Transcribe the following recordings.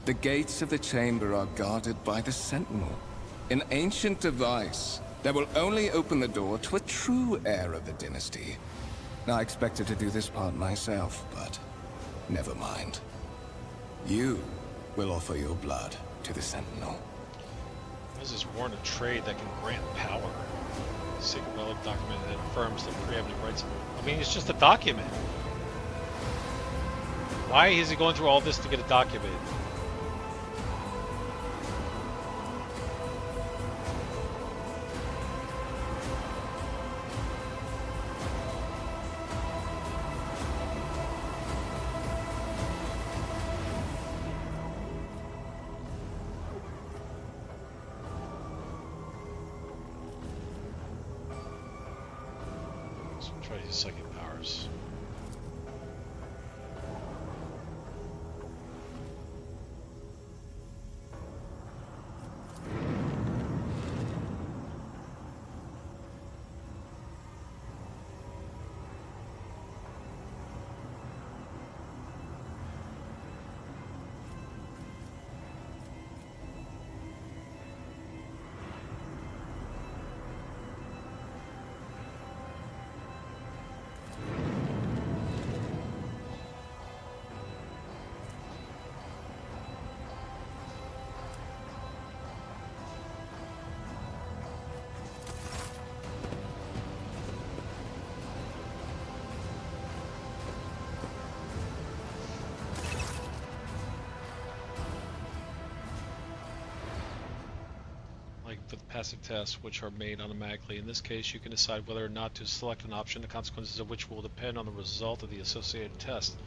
The gates of the chamber are guarded by the Sentinel, an ancient device that will only open the door to a true heir of the dynasty. I expected to do this part myself, but never mind. You will offer your blood to the Sentinel. This is warrant of trade that can grant power. Sacred relic document that affirms the preeminent rights of... I mean, it's just a document. Why is he going through all this to get a document? Try to use psychic powers. For the passive tests, which are made automatically. In this case, you can decide whether or not to select an option, the consequences of which will depend on the result of the associated test.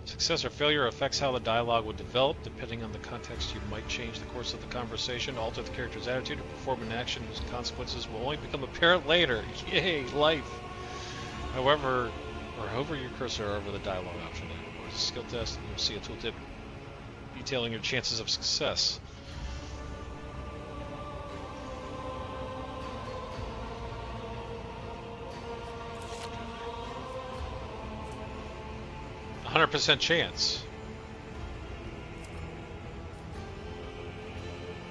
Success or failure affects how the dialogue would develop. Depending on the context, you might change the course of the conversation, alter the character's attitude, or perform an action whose consequences will only become apparent later. Yay, life! However, or hover your cursor over the dialogue option or a skill test, and you'll see a tooltip detailing your chances of success. %, chance.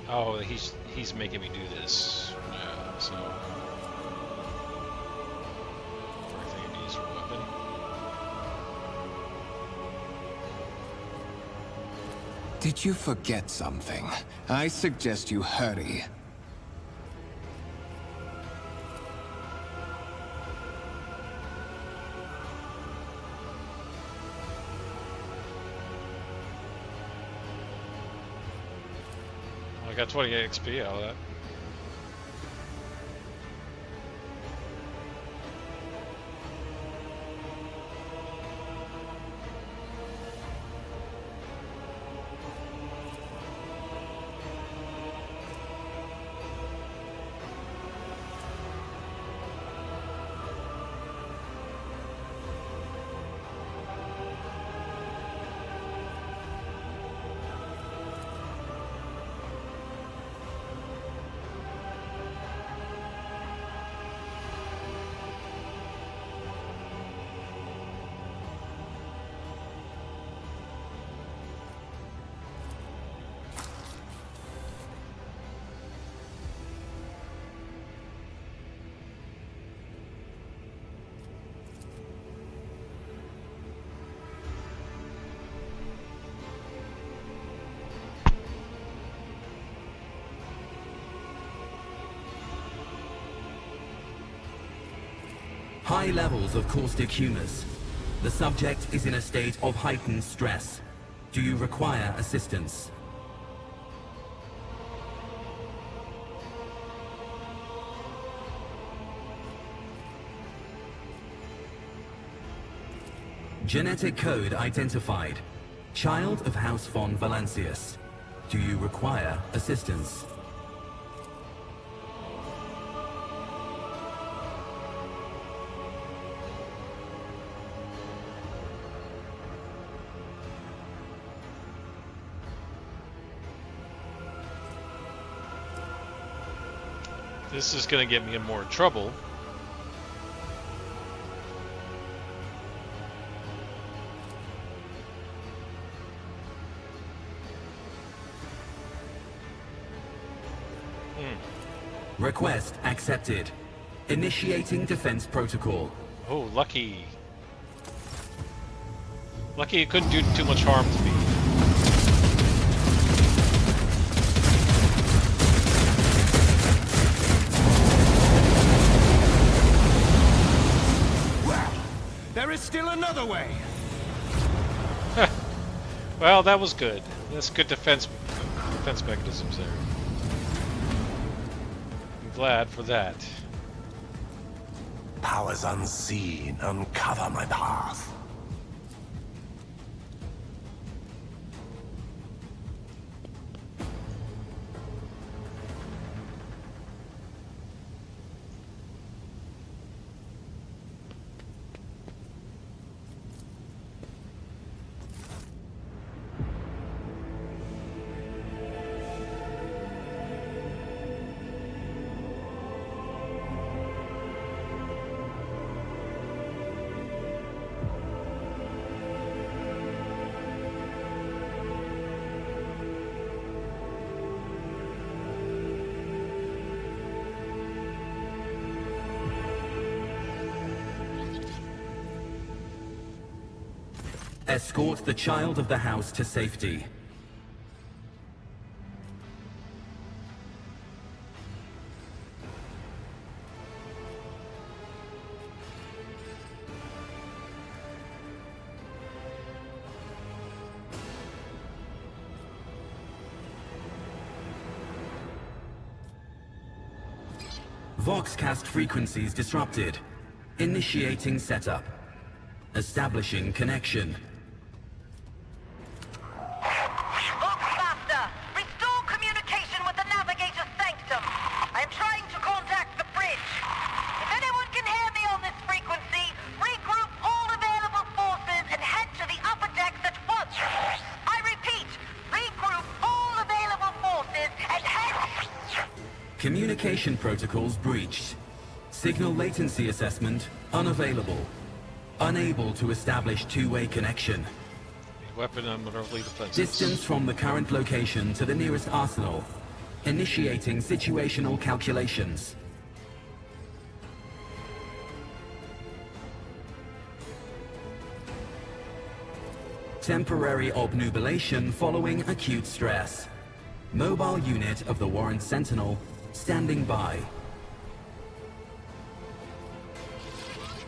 Oh, he's making me do this. Yeah, so everything I use for weapon. Did you forget something? I suggest you hurry. I got 20 XP out of that. High levels of caustic humus. The subject is in a state of heightened stress. Do you require assistance? Genetic code identified. Child of House von Valancius. Do you require assistance? This is going to get me in more trouble. Request accepted. Initiating defense protocol. Oh, lucky. Lucky it couldn't do too much harm to me. Well, there is still another way. Well, that was good. That's good defense mechanisms there. I'm glad for that. Powers unseen, uncover my path. Escort the child of the house to safety. Voxcast frequencies disrupted. Initiating setup. Establishing connection. Voxmaster, restore communication with the navigator's sanctum. I am trying to contact the bridge. If anyone can hear me on this frequency, regroup all available forces and head to the upper decks at once. I repeat, regroup all available forces and head... Communication protocols breached. Signal latency assessment unavailable. Unable to establish two-way connection. Weapon and utterly defenseless. Distance from the current location to the nearest arsenal. Initiating situational calculations. Temporary obnubilation following acute stress. Mobile unit of the Warren Sentinel standing by.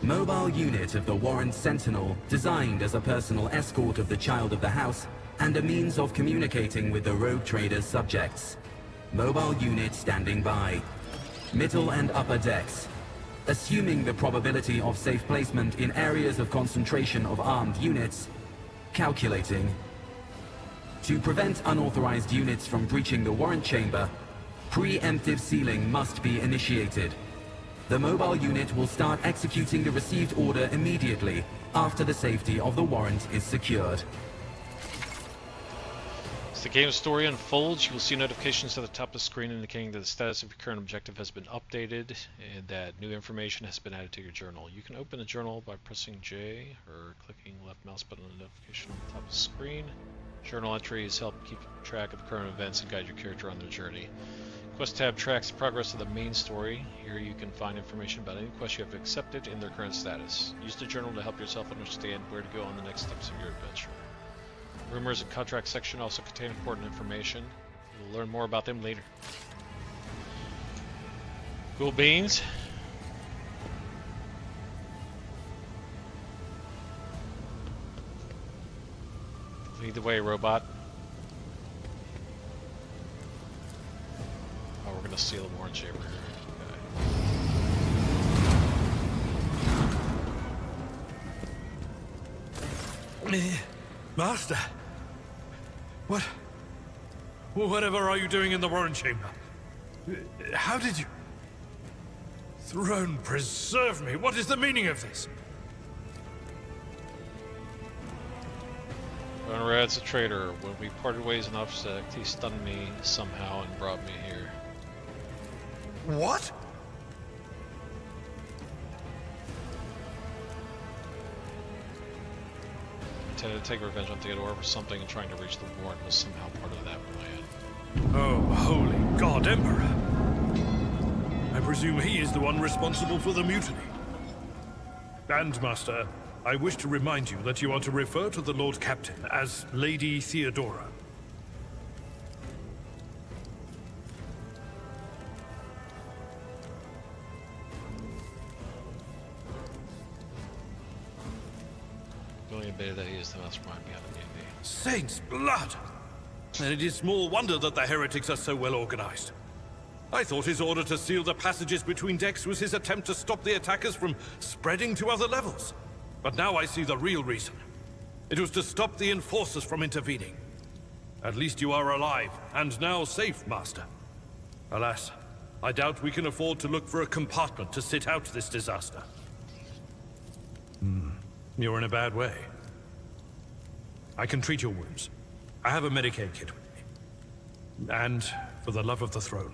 Mobile unit of the Warren Sentinel designed as a personal escort of the child of the house and a means of communicating with the rogue trader's subjects. Mobile unit standing by. Middle and upper decks. Assuming the probability of safe placement in areas of concentration of armed units. Calculating. To prevent unauthorized units from breaching the warrant chamber, preemptive sealing must be initiated. The mobile unit will start executing the received order immediately after the safety of the warrant is secured. As the game's story unfolds, you will see notifications at the top of the screen indicating that the status of your current objective has been updated and that new information has been added to your journal. You can open the journal by pressing J or clicking left mouse button on the notification on the top of the screen. Journal entries help keep track of the current events and guide your character on their journey. Quest tab tracks the progress of the main story. Here you can find information about any quests you have accepted and their current status. Use the journal to help yourself understand where to go on the next steps of your adventure. Rumors and contract section also contain important information. You'll learn more about them later. Cool beans. Lead the way, robot. Oh, we're gonna steal the warrant chamber. Okay. Master, whatever are you doing in the warrant chamber? How did you... Throne preserve me, what is the meaning of this? Conrad's a traitor. When we parted ways in Offsect, he stunned me somehow and brought me here. What? Intended to take revenge on Theodore for something and trying to reach the warrant was somehow part of that plan. Oh, holy God, Emperor! presume he is the one responsible for the mutiny. And, Master, I wish to remind you that you are to refer to the Lord Captain as Lady Theodora. Only admitted that he is the mastermind behind the D&D. Saint's blood! And it is small wonder that the heretics are so well organized. I thought his order to seal the passages between decks was his attempt to stop the attackers from spreading to other levels. But now I see the real reason. It was to stop the enforcers from intervening. At least you are alive, and now safe, Master. Alas, I doubt we can afford to look for a compartment to sit out this disaster. You're in a bad way. I can treat your wounds. I have a Medicaid kit with me. And, for the love of the throne,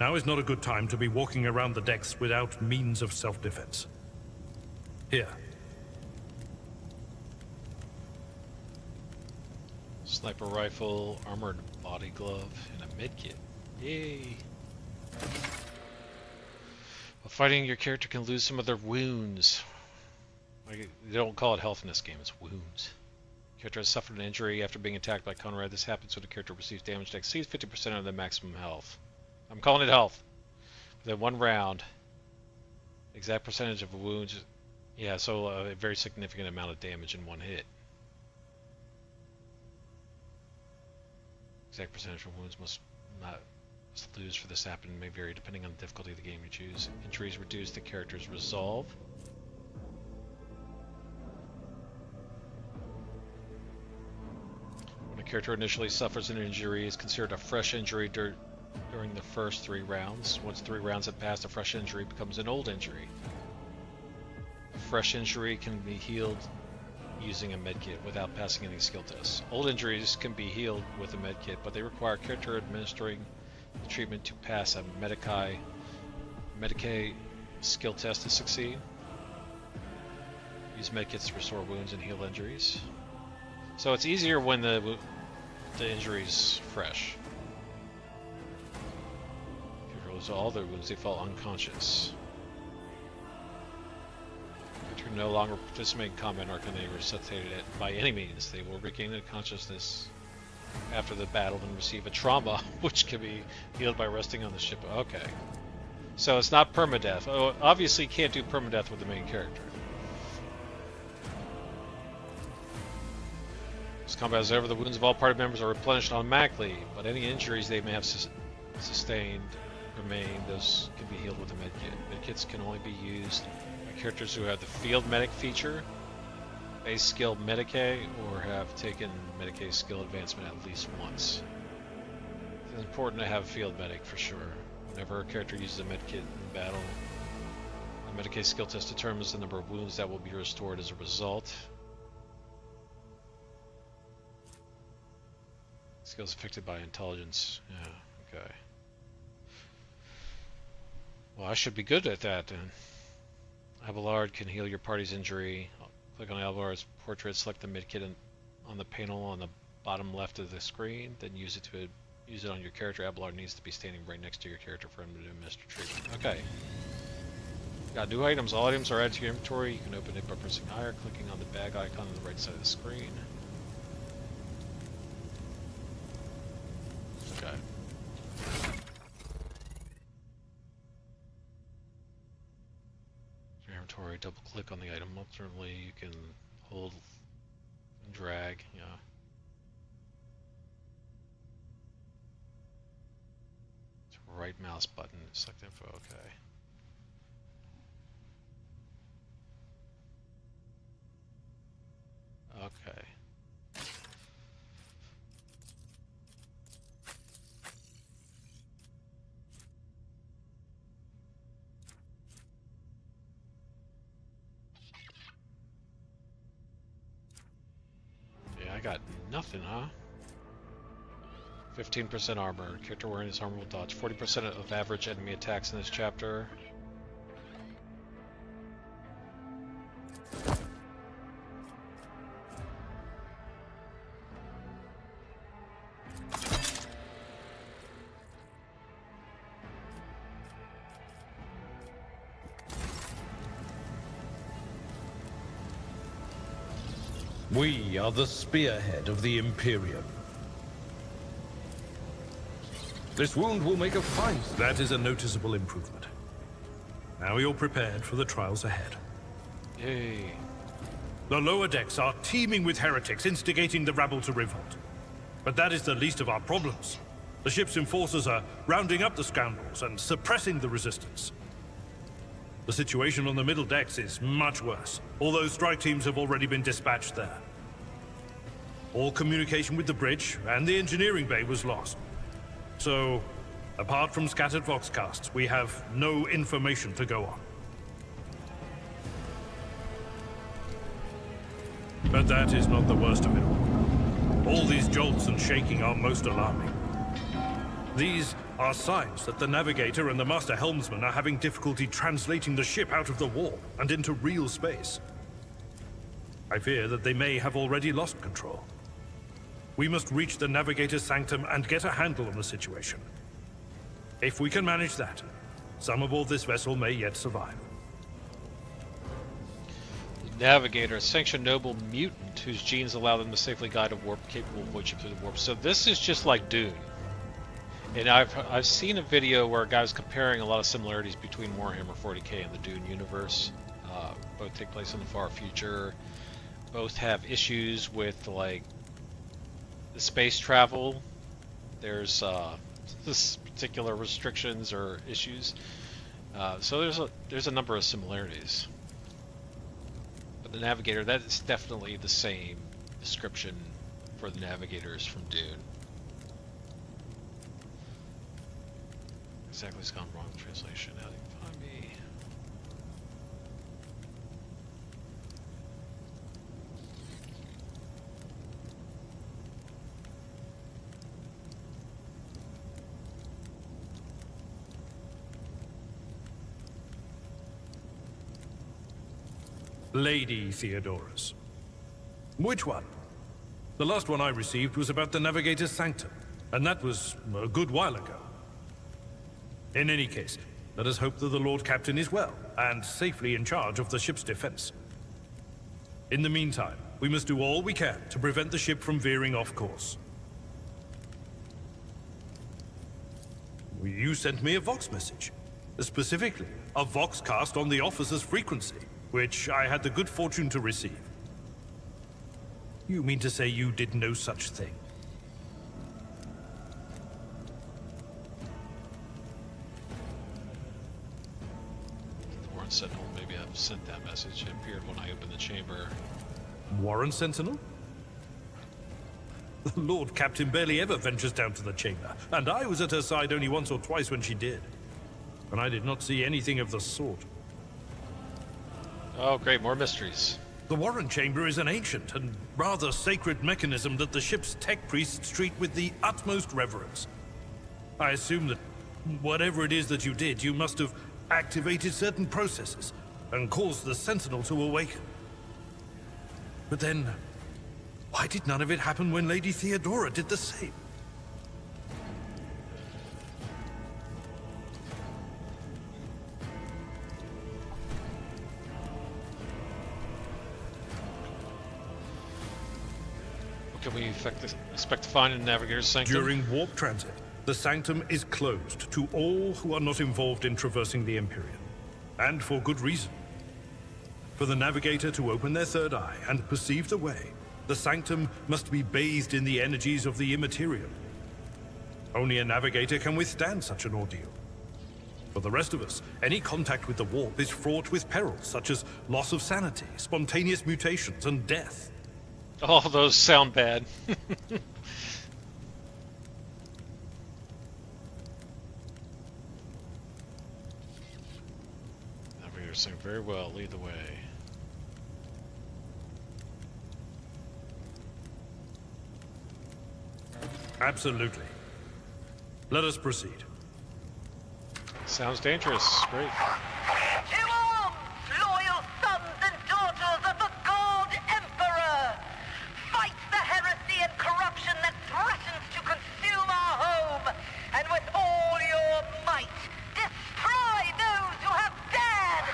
now is not a good time to be walking around the decks without means of self-defense. Here. Sniper rifle, armored body glove, and a medkit. Yay! While fighting, your character can lose some of their wounds. They don't call it health in this game, it's wounds. Character has suffered an injury after being attacked by Conrad. This happens when the character receives damage that exceeds 50% of the maximum health. I'm calling it health. Within 1 round, exact percentage of wounds. Yeah, so a very significant amount of damage in 1 hit. Exact percentage of wounds must lose for this to happen may vary depending on the difficulty of the game you choose. Injuries reduce the character's resolve. When a character initially suffers an injury, it's considered a fresh injury during the first 3 rounds. Once 3 rounds have passed, a fresh injury becomes an old injury. A fresh injury can be healed using a medkit without passing any skill tests. Old injuries can be healed with a medkit, but they require a character administering the treatment to pass a Medicaid skill test to succeed. Use medkits to restore wounds and heal injuries. So it's easier when the injury's fresh. If you lose all their wounds, they fall unconscious. If you're no longer participating in combat or can they resuscitate it by any means, they will regain their consciousness after the battle and receive a trauma, which can be healed by resting on the ship. Okay. So it's not permadeath. Oh, obviously you can't do permadeath with the main character. As combat is over, the wounds of all party members are replenished automatically, but any injuries they may have sustained remain. Those can be healed with a medkit. Medkits can only be used by characters who have the field medic feature, base skill Medicaid, or have taken Medicaid skill advancement at least once. It's important to have a field medic for sure. Whenever a character uses a medkit in battle, the Medicaid skill test determines the number of wounds that will be restored as a result. Skills affected by intelligence. Yeah, okay. Well, I should be good at that then. Abelard can heal your party's injury. Click on Abelard's portrait, select the medkit on the panel on the bottom left of the screen, then use it on your character. Abelard needs to be standing right next to your character for him to administer treatment. Okay. Got new items. All items are added to your inventory. You can open it by pressing I or clicking on the bag icon on the right side of the screen. Okay. Your inventory, double click on the item. Alternately, you can hold and drag, yeah. It's right mouse button, select info, okay. Okay. I got nothing, huh? 15% armor. Character wearing this armor will dodge 40% of average enemy attacks in this chapter. We are the spearhead of the Imperium. This wound will make a fine. That is a noticeable improvement. Now you're prepared for the trials ahead. Yay. The lower decks are teeming with heretics instigating the rabble to revolt. But that is the least of our problems. The ship's enforcers are rounding up the scoundrels and suppressing the resistance. The situation on the middle decks is much worse, although strike teams have already been dispatched there. All communication with the bridge and the engineering bay was lost. So, apart from scattered voxcasts, we have no information to go on. But that is not the worst of it all. All these jolts and shaking are most alarming. These are signs that the navigator and the master helmsman are having difficulty translating the ship out of the warp and into real space. I fear that they may have already lost control. We must reach the navigator's sanctum and get a handle on the situation. If we can manage that, some aboard this vessel may yet survive. The Navigator, a sanctioned noble mutant whose genes allow them to safely guide a warp capable of voyaging through the warp. So this is just like Dune. And I've seen a video where a guy was comparing a lot of similarities between Warhammer 40k and the Dune universe. Both take place in the far future. Both have issues with like the space travel. There's this particular restrictions or issues. So there's a number of similarities. But the Navigator, that is definitely the same description for the Navigators from Dune. Exactly, it's gone wrong in translation. How do you find me? Lady Theodorus. Which one? The last one I received was about the Navigator's Sanctum, and that was a good while ago. In any case, let us hope that the Lord Captain is well, and safely in charge of the ship's defense. In the meantime, we must do all we can to prevent the ship from veering off course. You sent me a Vox message. Specifically, a Voxcast on the officer's frequency, which I had the good fortune to receive. You mean to say you did no such thing? Warren Sentinel, maybe I've sent that message. It appeared when I opened the chamber. Warren Sentinel? The Lord Captain barely ever ventures down to the chamber, and I was at her side only once or twice when she did. And I did not see anything of the sort. Oh great, more mysteries. The Warren Chamber is an ancient and rather sacred mechanism that the ship's tech priests treat with the utmost reverence. I assume that whatever it is that you did, you must have activated certain processes and caused the Sentinel to awaken. But then, why did none of it happen when Lady Theodora did the same? What can we expect to find in the Navigator's Sanctum? During warp transit, the Sanctum is closed to all who are not involved in traversing the Imperium. And for good reason. For the Navigator to open their third eye and perceive the way, the Sanctum must be bathed in the energies of the Immaterial. Only a Navigator can withstand such an ordeal. For the rest of us, any contact with the warp is fraught with perils such as loss of sanity, spontaneous mutations, and death. All those sound bad. Navigator's saying very well, lead the way. Absolutely. Let us proceed. Sounds dangerous. Great. To arms, loyal sons and daughters of the God Emperor! Fight the heresy and corruption that threatens to consume our home, and with all your might, destroy those who have dared!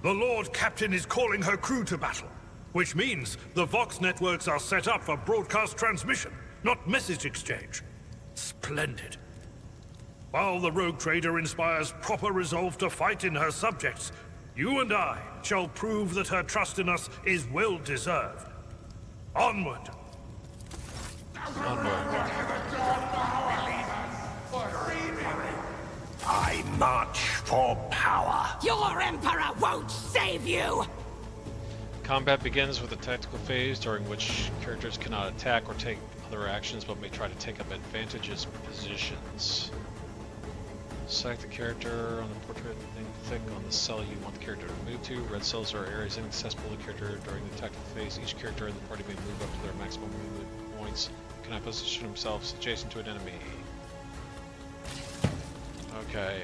The Lord Captain is calling her crew to battle. Which means the Vox networks are set up for broadcast transmission, not message exchange. Splendid. While the rogue trader inspires proper resolve to fight in her subjects, you and I shall prove that her trust in us is well deserved. Onward! I march for power. Your Emperor won't save you! Combat begins with the tactical phase, during which characters cannot attack or take other actions, but may try to take up advantageous positions. Select the character on the portrait and click on the cell you want the character to move to. Red cells are areas inaccessible to the character during the tactical phase. Each character in the party may move up to their maximum movement points. Cannot position themselves adjacent to an enemy. Okay,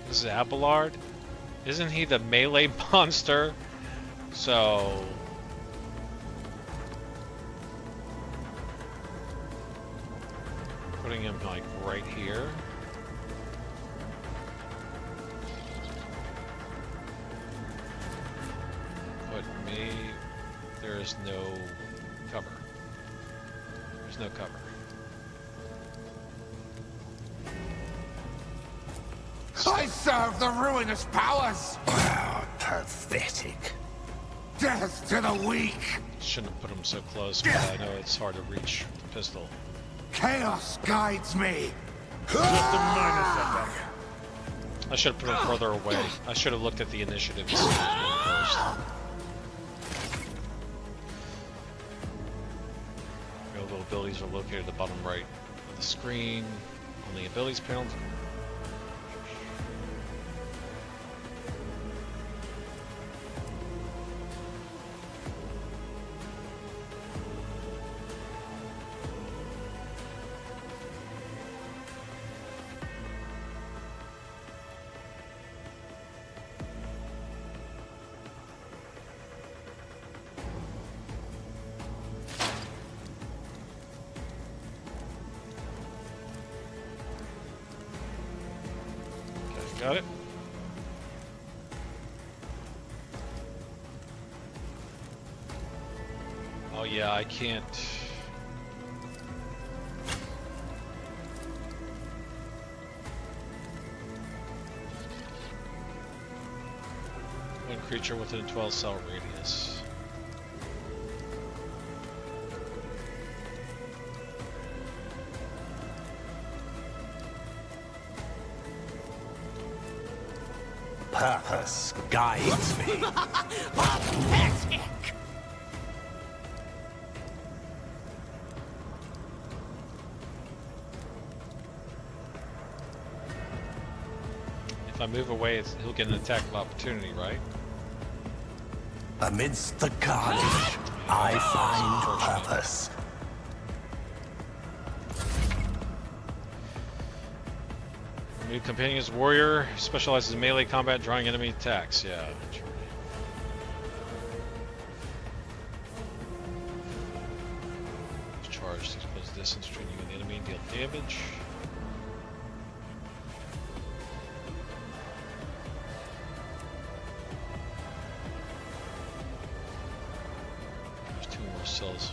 this is Abelard. Isn't he the melee monster? So... putting him like right here. But me, there is no cover. There's no cover. I serve the ruinous powers! Pathetic. Death to the weak! Shouldn't have put him so close, but I know it's hard to reach with the pistol. Chaos guides me! Just a minor setback. I should have put him further away. I should have looked at the initiative first. Available abilities are located at the bottom right of the screen on the abilities panel. Got it? Oh yeah, I can't... One creature within a 12 cell radius. Purpose guides me. Pathetic! If I move away, he'll get an attack of opportunity, right? Amidst the carnage, I find purpose. New companion's warrior specializes in melee combat, drawing enemy attacks. Yeah. Charge to close distance between you and the enemy, deal damage. There's 2 more cells.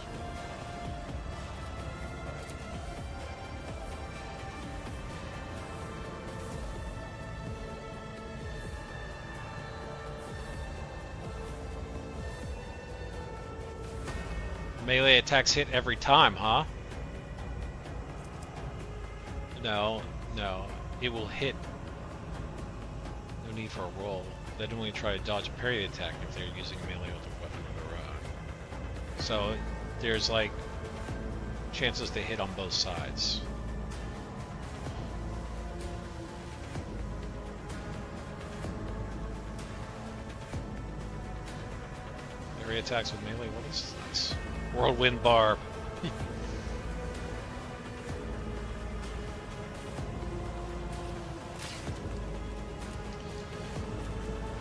Melee attacks hit every time, huh? No, no. It will hit. No need for a roll. They'd only try to dodge a parry attack if they're using melee with a weapon or so there's like chances to hit on both sides. Parry attacks with melee. What is this? Whirlwind barb.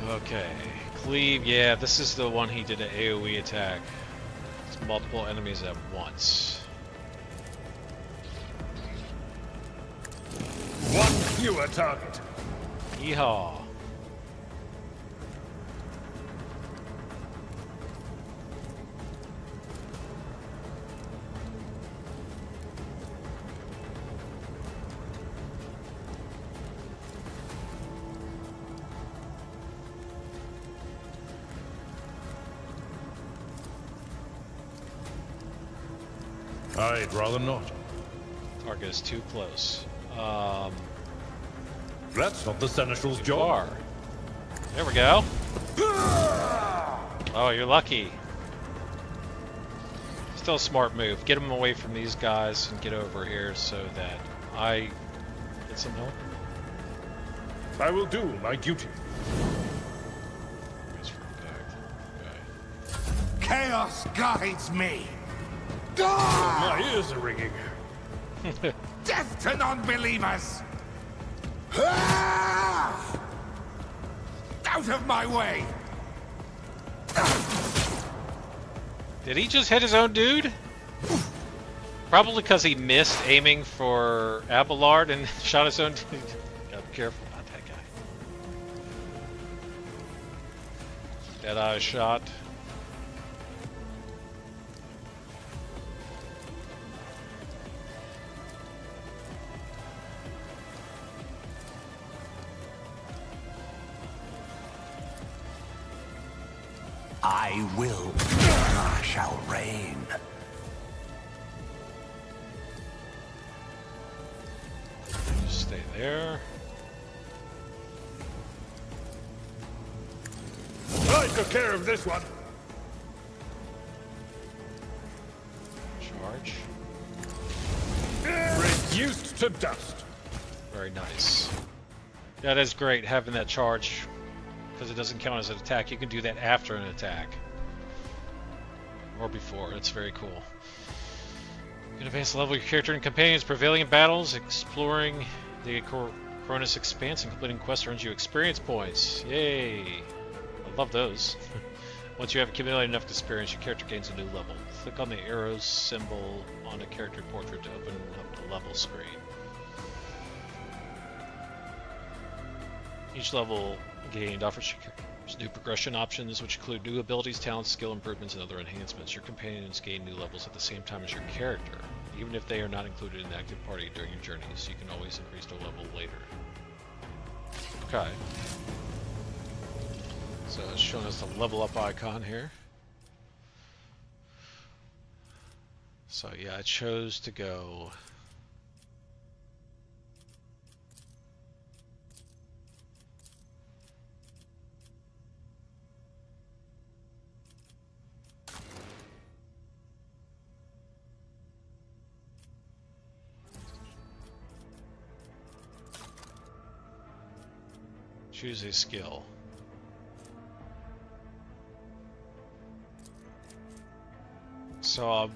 Okay. Cleave, yeah, this is the one he did an AoE attack. It's multiple enemies at once. One fewer target. Yeehaw. I'd rather not. Target is too close. That's not the Seneschal's Too job. far. There we go. Oh, you're lucky. Still a smart move. Get him away from these guys and get over here so that I get some help. I will do my duty. Chaos guides me. My ears are ringing. Death to non-believers! Ah! Out of my way! Did he just hit his own dude? Probably because he missed aiming for Abelard and shot his own dude. Gotta be careful about that guy. Deadeye shot. I will. I shall reign. Just stay there. I took care of this one. Charge. Reduced to dust. Very nice. That is great, having that charge, because it doesn't count as an attack. You can do that after an attack. Or before. It's very cool. You can advance the level of your character and companions, prevailing in battles, exploring the Cronus Expanse, and completing quests earns you experience points. Yay! I love those. Once you have accumulated enough experience, your character gains a new level. Click on the arrow symbol on a character portrait to open up the level screen. Each level gained offers new progression options, which include new abilities, talents, skill improvements, and other enhancements. Your companions gain new levels at the same time as your character. Even if they are not included in the active party during your journeys, you can always increase their level later. Okay. So it's showing us the level up icon here. So yeah, I chose to go choose a skill. So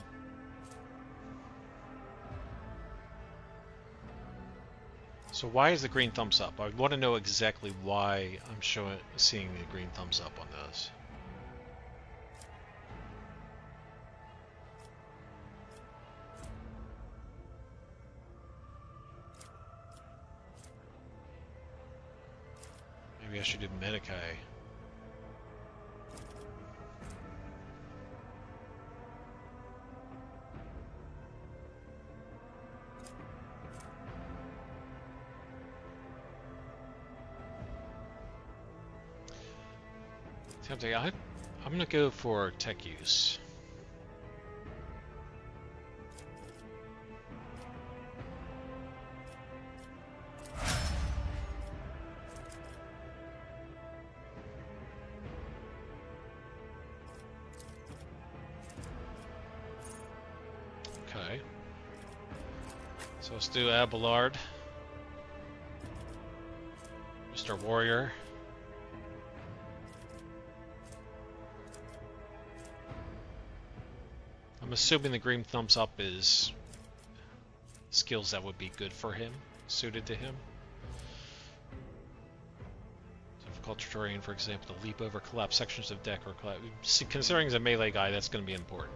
so why is the green thumbs up? I want to know exactly why I'm seeing the green thumbs up on those. Maybe I should do Medicae. I'm gonna go for tech use. Okay. So let's do Abelard. Mr. Warrior. I'm assuming the green thumbs up is skills that would be good for him, suited to him. Difficult terrain, for example, to leap over collapsed sections of deck or considering he's a melee guy, that's going to be important.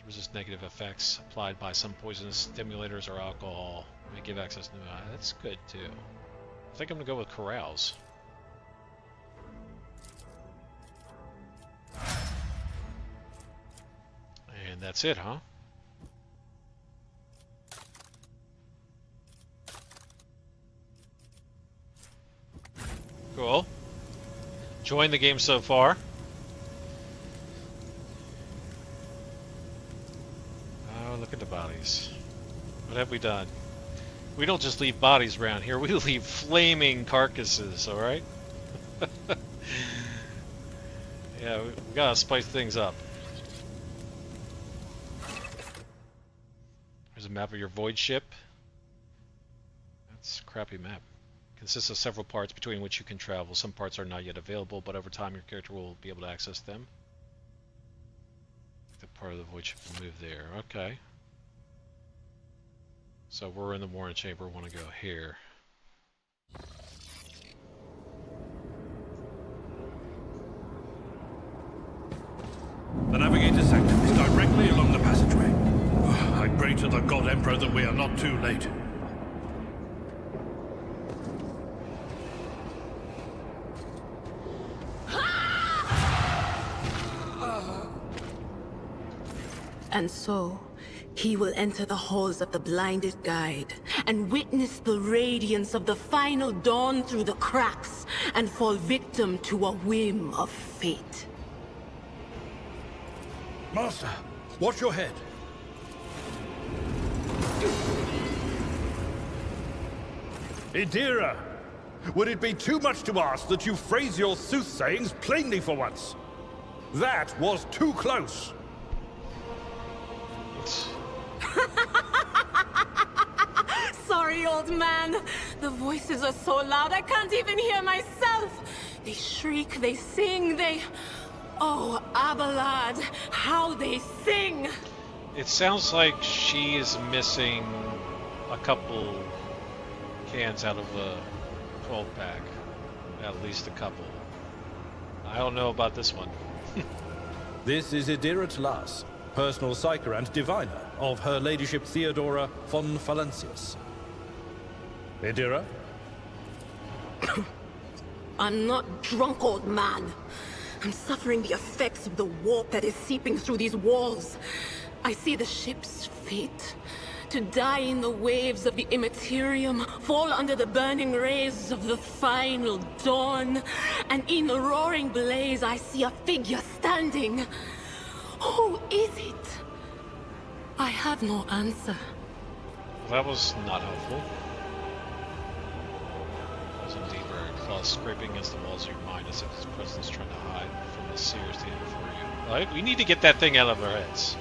Resist negative effects applied by some poisonous stimulators or alcohol. May give access to that's good too. I think I'm going to go with Carouse. And that's it, huh? Cool. Enjoying the game so far. Look at the bodies. What have we done? We don't just leave bodies around here, we leave flaming carcasses, alright? Yeah, we gotta spice things up. There's a map of your void ship. That's a crappy map. Consists of several parts between which you can travel. Some parts are not yet available, but over time your character will be able to access them. The part of the void ship will move there. Okay. So we're in the Warren Chamber, want to go here. The navigator's sanctum is directly along the passageway. I pray to the God Emperor that we are not too late. And so, he will enter the halls of the blinded guide and witness the radiance of the final dawn through the cracks and fall victim to a whim of fate. Master, watch your head. Idira, would it be too much to ask that you phrase your soothsayings plainly for once? That was too close. Sorry, old man. The voices are so loud I can't even hear myself. They shriek, they sing, they... Oh, Abelard, how they sing! It sounds like she is missing a couple cans out of a 12-pack. At least a couple. I don't know about this one. This is Idira Tlas, personal psyker and diviner of Her Ladyship Theodora von Valancius. Idira? I'm not drunk, old man. I'm suffering the effects of the warp that is seeping through these walls. I see the ship's fate. To die in the waves of the immaterium, fall under the burning rays of the final dawn. And in the roaring blaze, I see a figure standing. Who is it? I have no answer. That was not helpful. That was indeed very close, scraping against the walls of your mind as if his presence is trying to hide from the seer standing before you. Right? We need to get that thing out of our heads.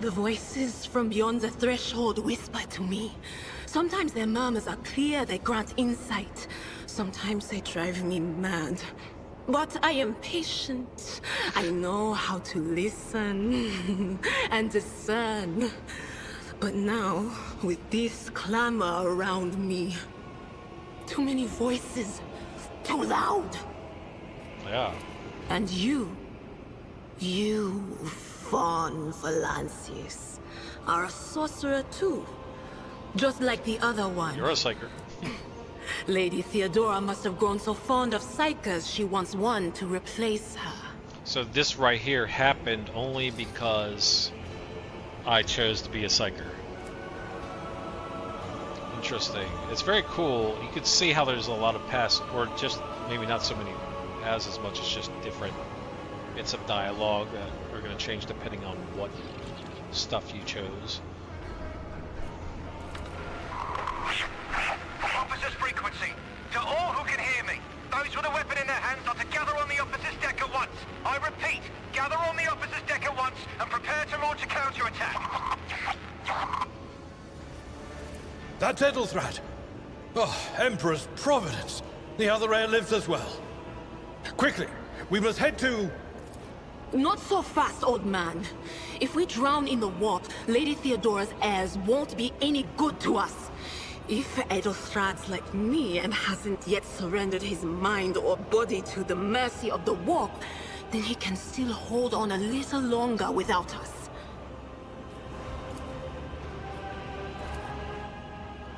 The voices from beyond the threshold whisper to me. Sometimes their murmurs are clear, they grant insight. Sometimes they drive me mad. But I am patient. I know how to listen and discern. But now, with this clamor around me, too many voices, too loud. Yeah. And you, Von Valancius, are a sorcerer too. Just like the other one. You're a psyker. Lady Theodora must have grown so fond of psykers she wants one to replace her. So this right here happened only because I chose to be a psyker. Interesting. It's very cool. You could see how there's a lot of past, or just maybe not so many as much as just different bits of dialogue that are going to change depending on what stuff you chose. Officer's frequency. To all who can hear me, those with a weapon in their hands are to gather on the officer's deck at once. I repeat, gather on the officer's deck at once and prepare to launch a counterattack. That's Edelthrad. Oh, Emperor's providence. The other heir lives as well. Quickly, we must head to... Not so fast, old man. If we drown in the warp, Lady Theodora's heirs won't be any good to us. If Edelstrad's like me and hasn't yet surrendered his mind or body to the mercy of the warp, then he can still hold on a little longer without us.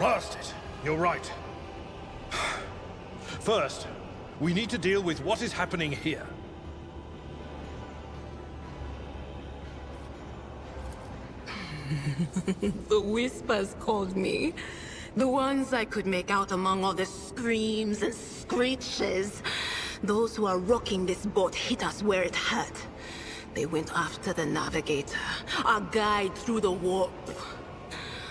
Blast it! You're right. First, we need to deal with what is happening here. The whispers called me. The ones I could make out among all the screams and screeches. Those who are rocking this boat hit us where it hurt. They went after the navigator, our guide through the warp.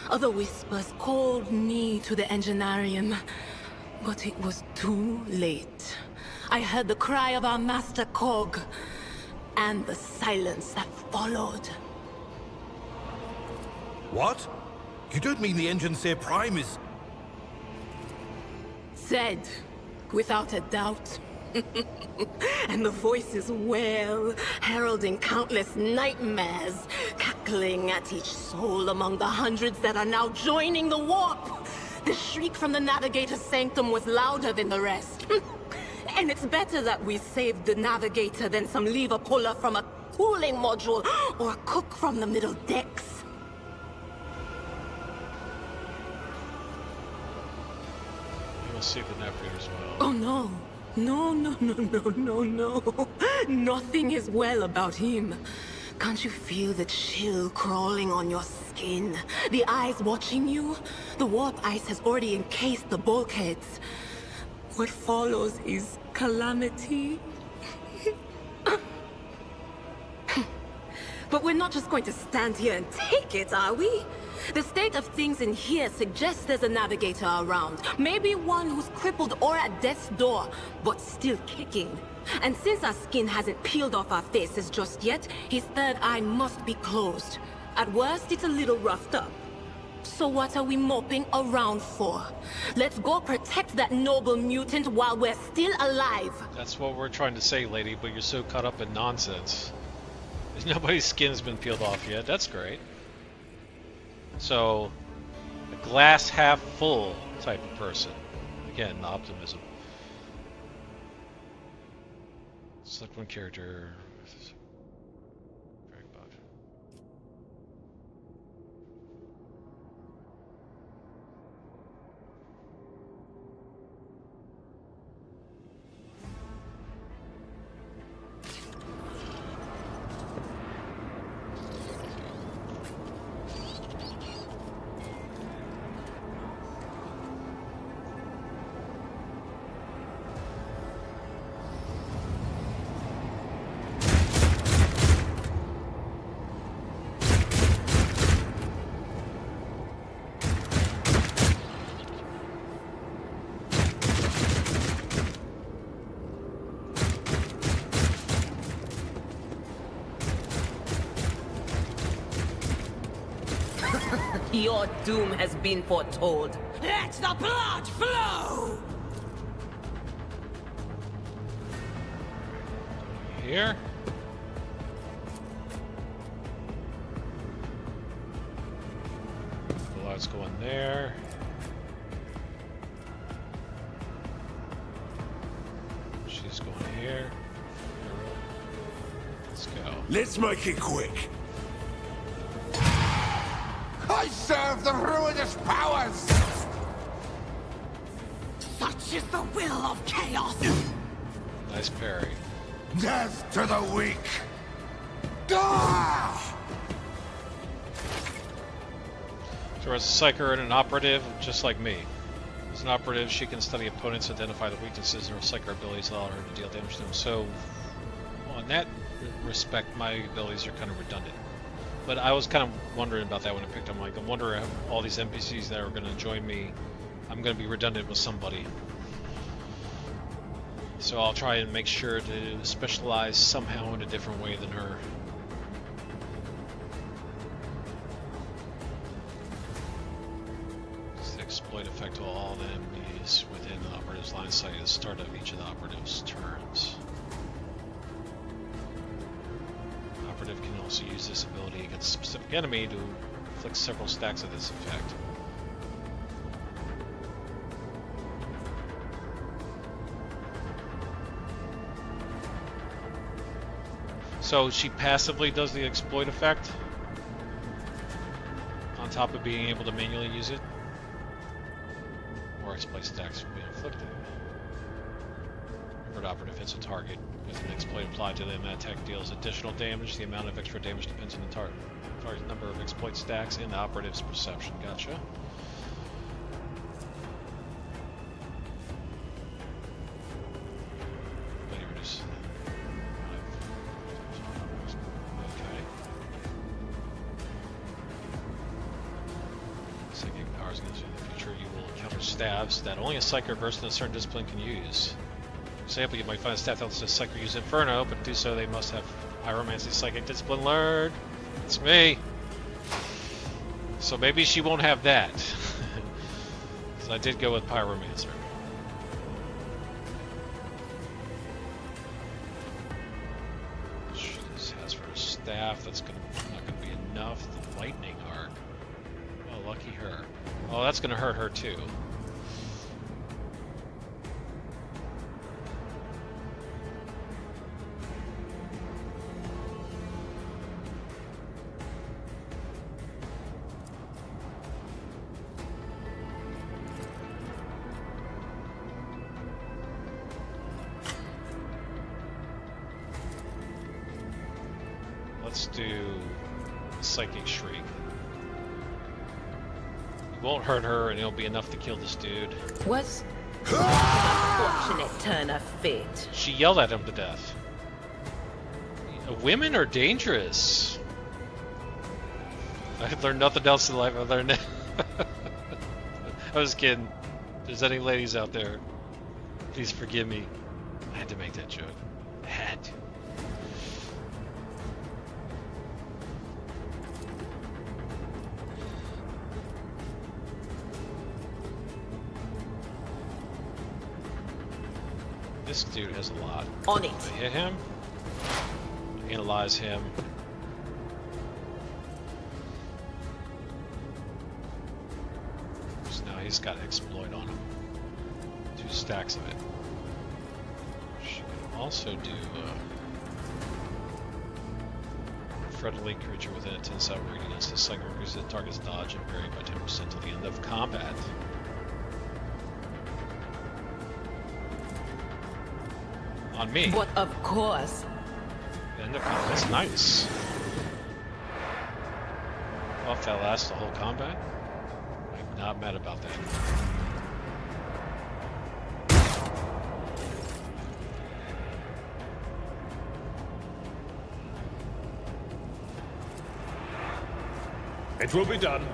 Other whispers called me to the enginarium, but it was too late. I heard the cry of our master Cog, and the silence that followed. What? You don't mean the Enginseer Prime is... Said, without a doubt. And the voices wail, heralding countless nightmares, cackling at each soul among the hundreds that are now joining the warp. The shriek from the Navigator's sanctum was louder than the rest. And it's better that we saved the Navigator than some lever puller from a cooling module or a cook from the middle decks. You will save the Navigator as well. Oh no. No. Nothing is well about him. Can't you feel the chill crawling on your skin? The eyes watching you? The warp ice has already encased the bulkheads. What follows is calamity. But we're not just going to stand here and take it, are we? The state of things in here suggests there's a navigator around. Maybe one who's crippled or at death's door, but still kicking. And since our skin hasn't peeled off our faces just yet, his third eye must be closed. At worst, it's a little roughed up. So what are we moping around for? Let's go protect that noble mutant while we're still alive. That's what we're trying to say, lady, but you're so caught up in nonsense. Nobody's skin's been peeled off yet. That's great. So, a glass half full type of person. Again, optimism. Select one character. Your doom has been foretold. Let the blood flow! Here? The lights go in there. She's going here. Let's go. Let's make it quick. I serve the ruinous powers! Such is the will of chaos! Nice parry. Death to the weak! Ah! So as a psyker and an operative, just like me. As an operative, she can study opponents, identify the weaknesses in her psyker abilities, allow her to deal damage to them. So, in that respect, my abilities are kind of redundant. But I was kind of wondering about that when I picked them. Like, I wonder if all these NPCs that are going to join me, I'm going to be redundant with somebody. So I'll try and make sure to specialize somehow in a different way than her. It's the exploit effect to all the enemies within the operative's line of sight at the start of each of the operative's turns. Operative can also use this ability against a specific enemy to inflict several stacks of this effect. So she passively does the exploit effect on top of being able to manually use it, or exploit stacks from being inflicted. Whenever an operative hits a target with an exploit applied to them, that attack deals additional damage. The amount of extra damage depends on the target's number of exploit stacks and the operative's perception. Gotcha. staves that only a psyker versed in a certain discipline can use. For example, you might find a staff that lets a psyker use Inferno, but to do so they must have Pyromancy psychic discipline learned. It's me. So maybe she won't have that. So I did go with Pyromancer. She has for a staff that's not gonna be enough. The lightning arc. Oh, lucky her. Oh, that's gonna hurt her too. Let's do Psychic Shriek. It won't hurt her, and it'll be enough to kill this dude. Was an unfortunate turn of fate. She yelled at him to death. Women are dangerous. I learned nothing else in life other than that. I was kidding. If there's any ladies out there, please forgive me. I had to make that joke. I had to. This dude has a lot. On it. I hit him. Analyze him. So now he's got exploit on him. 2 stacks of it. She can also do friendly creature within a 10-cell radius. The psychic increases the target's dodge and parry by 10% till the end of combat. On me. But of course. End of combat. That's nice. Well, if that lasts the whole combat, I'm not mad about that. It will be done.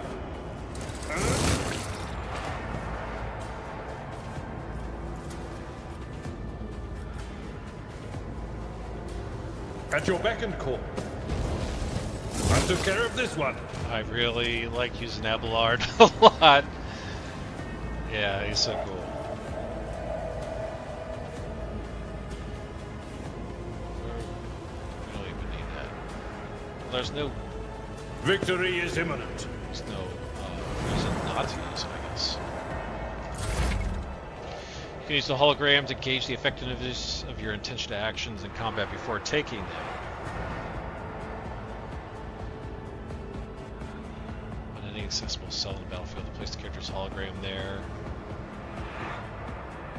At your beck and call. I took care of this one. I really like using Abelard a lot. Yeah, he's so cool. We don't even need that. There's no Victory is imminent. There's no reason not to use it, I guess. You can use the hologram to gauge the effectiveness of your intention to actions in combat before taking them. On any accessible cell in the battlefield, place the character's hologram there.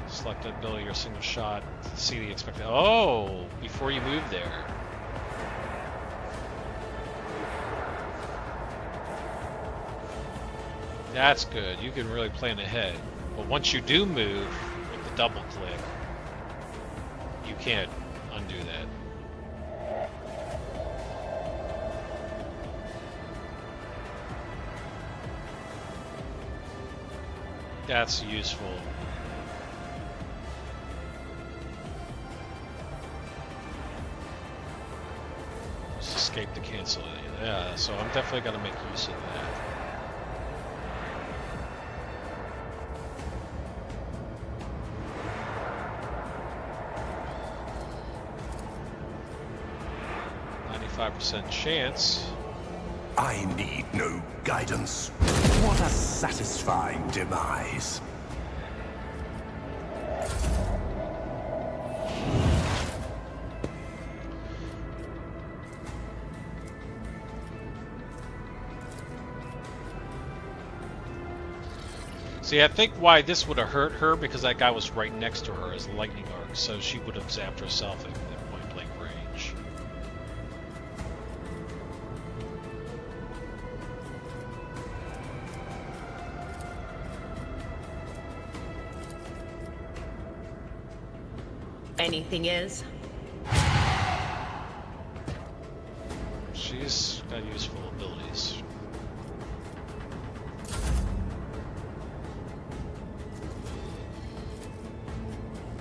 Select the ability or single shot to see the expected. Oh! Before you move there. That's good. You can really plan ahead. But once you do move with the double click, you can't undo that. That's useful. Just escape to cancel it. Yeah, so I'm definitely going to make use of that. Chance. I need no guidance. What a satisfying demise. See, I think why this would have hurt her because that guy was right next to her as a lightning arc, so she would have zapped herself at point blank range. Anything else? She's got useful abilities.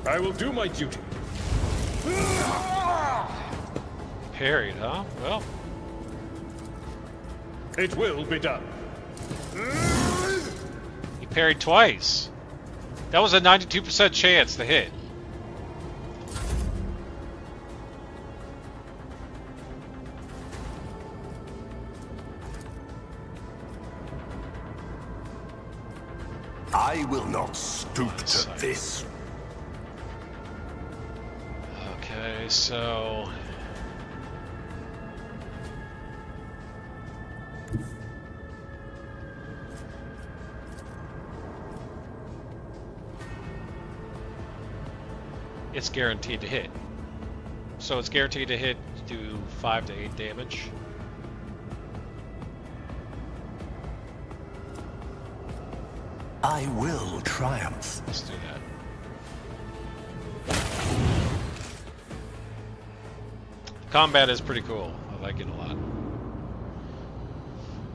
I will do my duty. Parried, huh? Well, It will be done. he parried twice. That was a 92% chance to hit. I will not stoop to this. Okay, so... it's guaranteed to hit. So it's guaranteed to hit, do 5 to 8 damage. I will triumph. Let's do that. Combat is pretty cool. I like it a lot.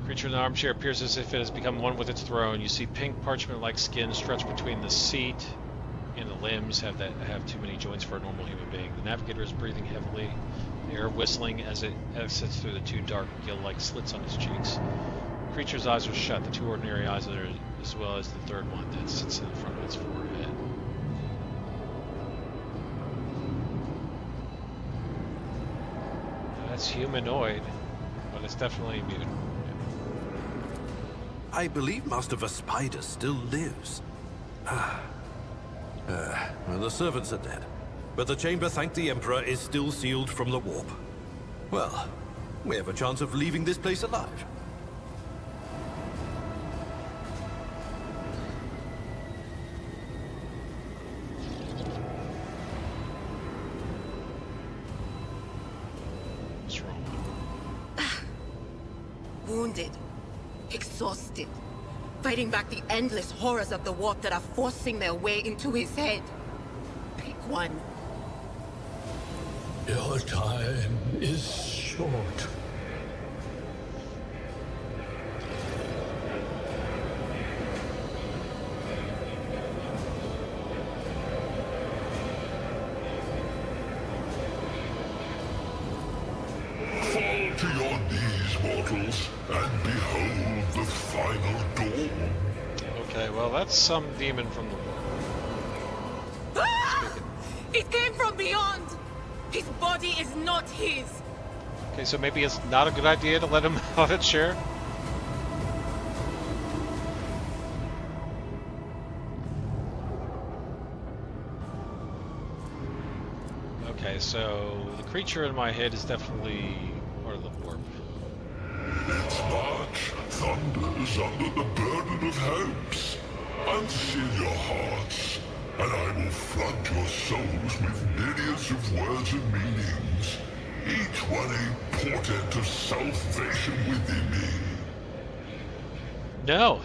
Creature in the armchair appears as if it has become one with its throne. You see pink parchment-like skin stretched between the seat and the limbs have too many joints for a normal human being. The navigator is breathing heavily, the air whistling as it exits through the two dark gill-like slits on his cheeks. The creature's eyes are shut, the two ordinary eyes are, as well as the third one that sits in front of its forehead. That's humanoid, but it's definitely mutant. I believe Master Vespider still lives. Well, the servants are dead. But the chamber, thank the Emperor, is still sealed from the warp. Well, we have a chance of leaving this place alive. What's wrong? Wounded. Exhausted. Fighting back the endless horrors of the warp that are forcing their way into his head. Pick one. Your time is short. Fall to your knees, mortals, and behold the final dawn. Okay, well that's some demon from the warp. Ah! It came from beyond! His body is not his! Okay, so maybe it's not a good idea to let him out at share? Okay, so the creature in my head is definitely part of the warp. Its march thunders under the burden of hopes. Unseal your hearts, and I will flood your souls with myriads of words and meanings, each one a portent of salvation within me. No.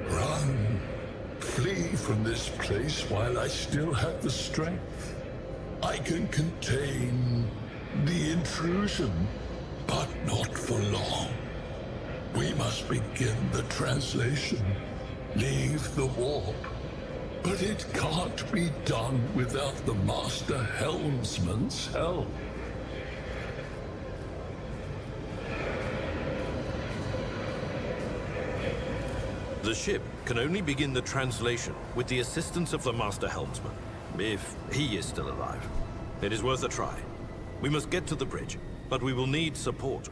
Run. Flee from this place while I still have the strength. I can contain the intrusion, but not for long. We must begin the translation. Leave the warp. But it can't be done without the Master Helmsman's help. The ship can only begin the translation with the assistance of the Master Helmsman, if he is still alive. It is worth a try. We must get to the bridge, but we will need support.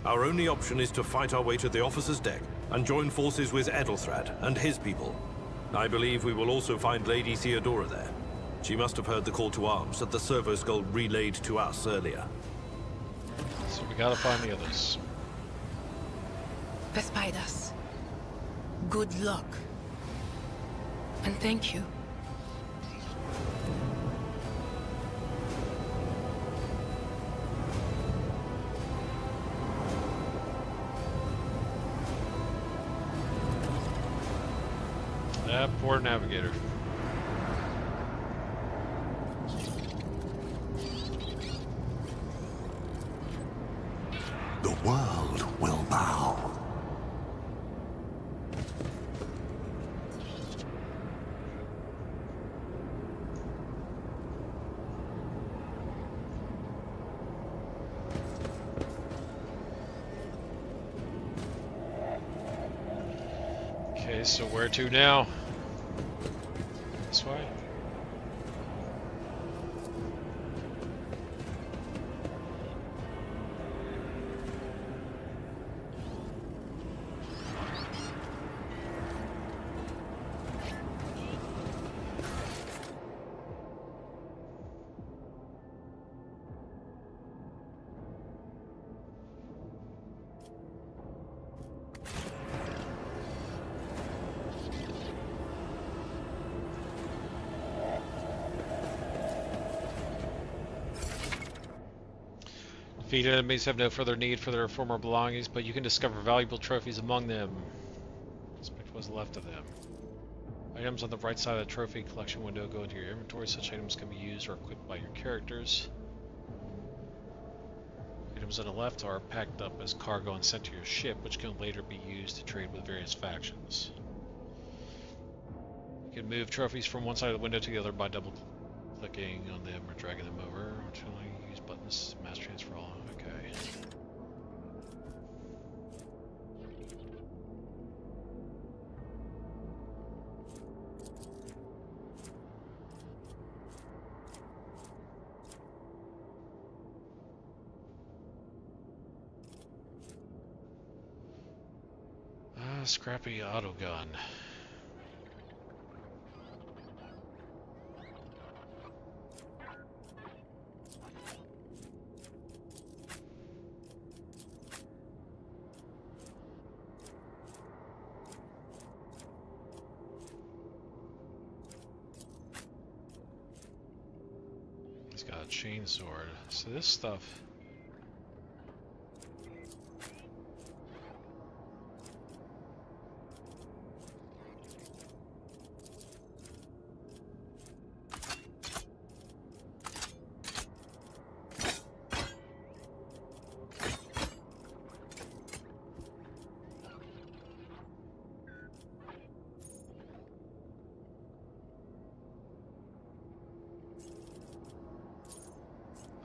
Our only option is to fight our way to the officer's deck and join forces with Edelthrad and his people. I believe we will also find Lady Theodora there. She must have heard the call to arms that the servo skull relayed to us earlier. So we gotta find the others. Vespidas. Good luck. And thank you. That poor navigator. The world will bow. Okay, so where to now? This way? Defeated enemies have no further need for their former belongings, but you can discover valuable trophies among them. Inspect what's left of them. Items on the right side of the trophy collection window go into your inventory. Such items can be used or equipped by your characters. Items on the left are packed up as cargo and sent to your ship, which can later be used to trade with various factions. You can move trophies from one side of the window to the other by double-clicking on them or dragging them over. Alternately, use buttons, mass transfer all. Okay. Scrappy auto gun. He's got a chainsword. So this stuff.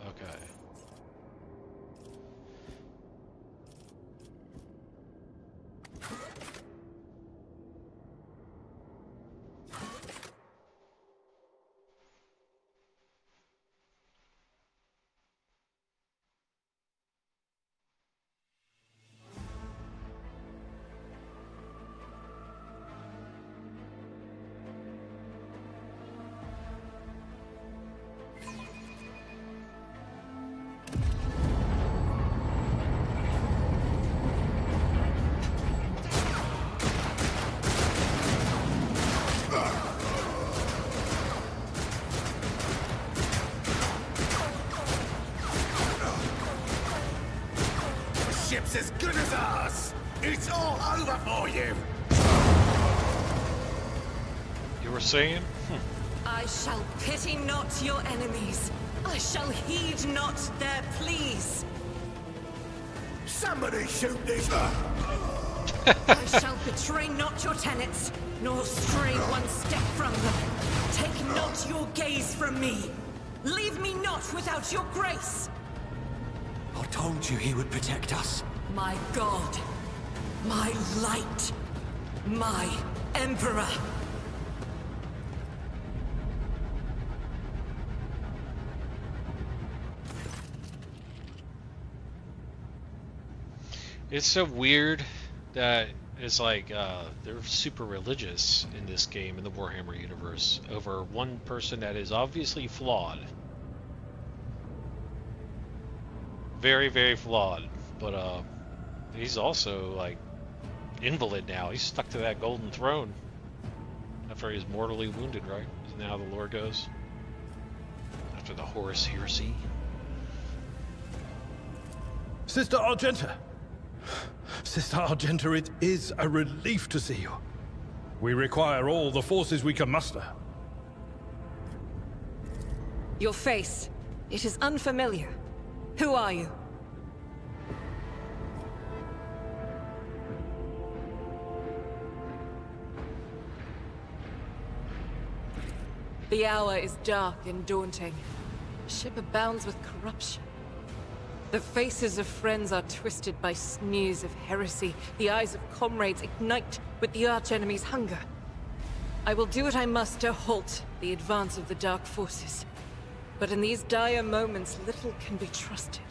Okay. Ship's as good as ours! It's all over for you! You were saying? I shall pity not your enemies. I shall heed not their pleas. Somebody shoot this! I shall betray not your tenets, nor stray one step from them. Take not your gaze from me. Leave me not without your grace. I told you he would protect us. My God, my light, my Emperor. It's so weird that it's like they're super religious in this game, in the Warhammer universe, over one person that is obviously flawed. Very, very flawed. But he's also like invalid now. He's stuck to that golden throne after he's mortally wounded, right? Isn't that how the lore goes? After the Horus heresy. Sister Argenta! Sister Argenta, it is a relief to see you. We require all the forces we can muster. Your face, it is unfamiliar. Who are you? The hour is dark and daunting. The ship abounds with corruption. The faces of friends are twisted by sneers of heresy. The eyes of comrades ignite with the archenemy's hunger. I will do what I must to halt the advance of the dark forces. But in these dire moments, little can be trusted.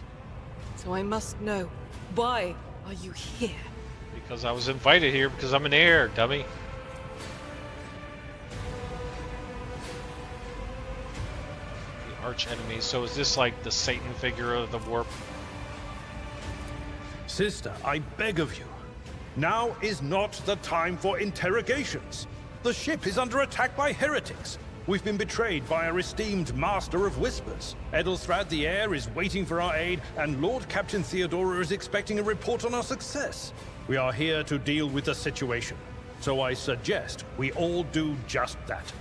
So I must know, why are you here? Because I was invited here because I'm an heir, dummy. The arch enemy. So is this like the Satan figure of the warp? Sister, I beg of you. Now is not the time for interrogations. The ship is under attack by heretics. We've been betrayed by our esteemed Master of Whispers. Edelstrad the Heir is waiting for our aid, and Lord Captain Theodora is expecting a report on our success. We are here to deal with the situation, so I suggest we all do just that.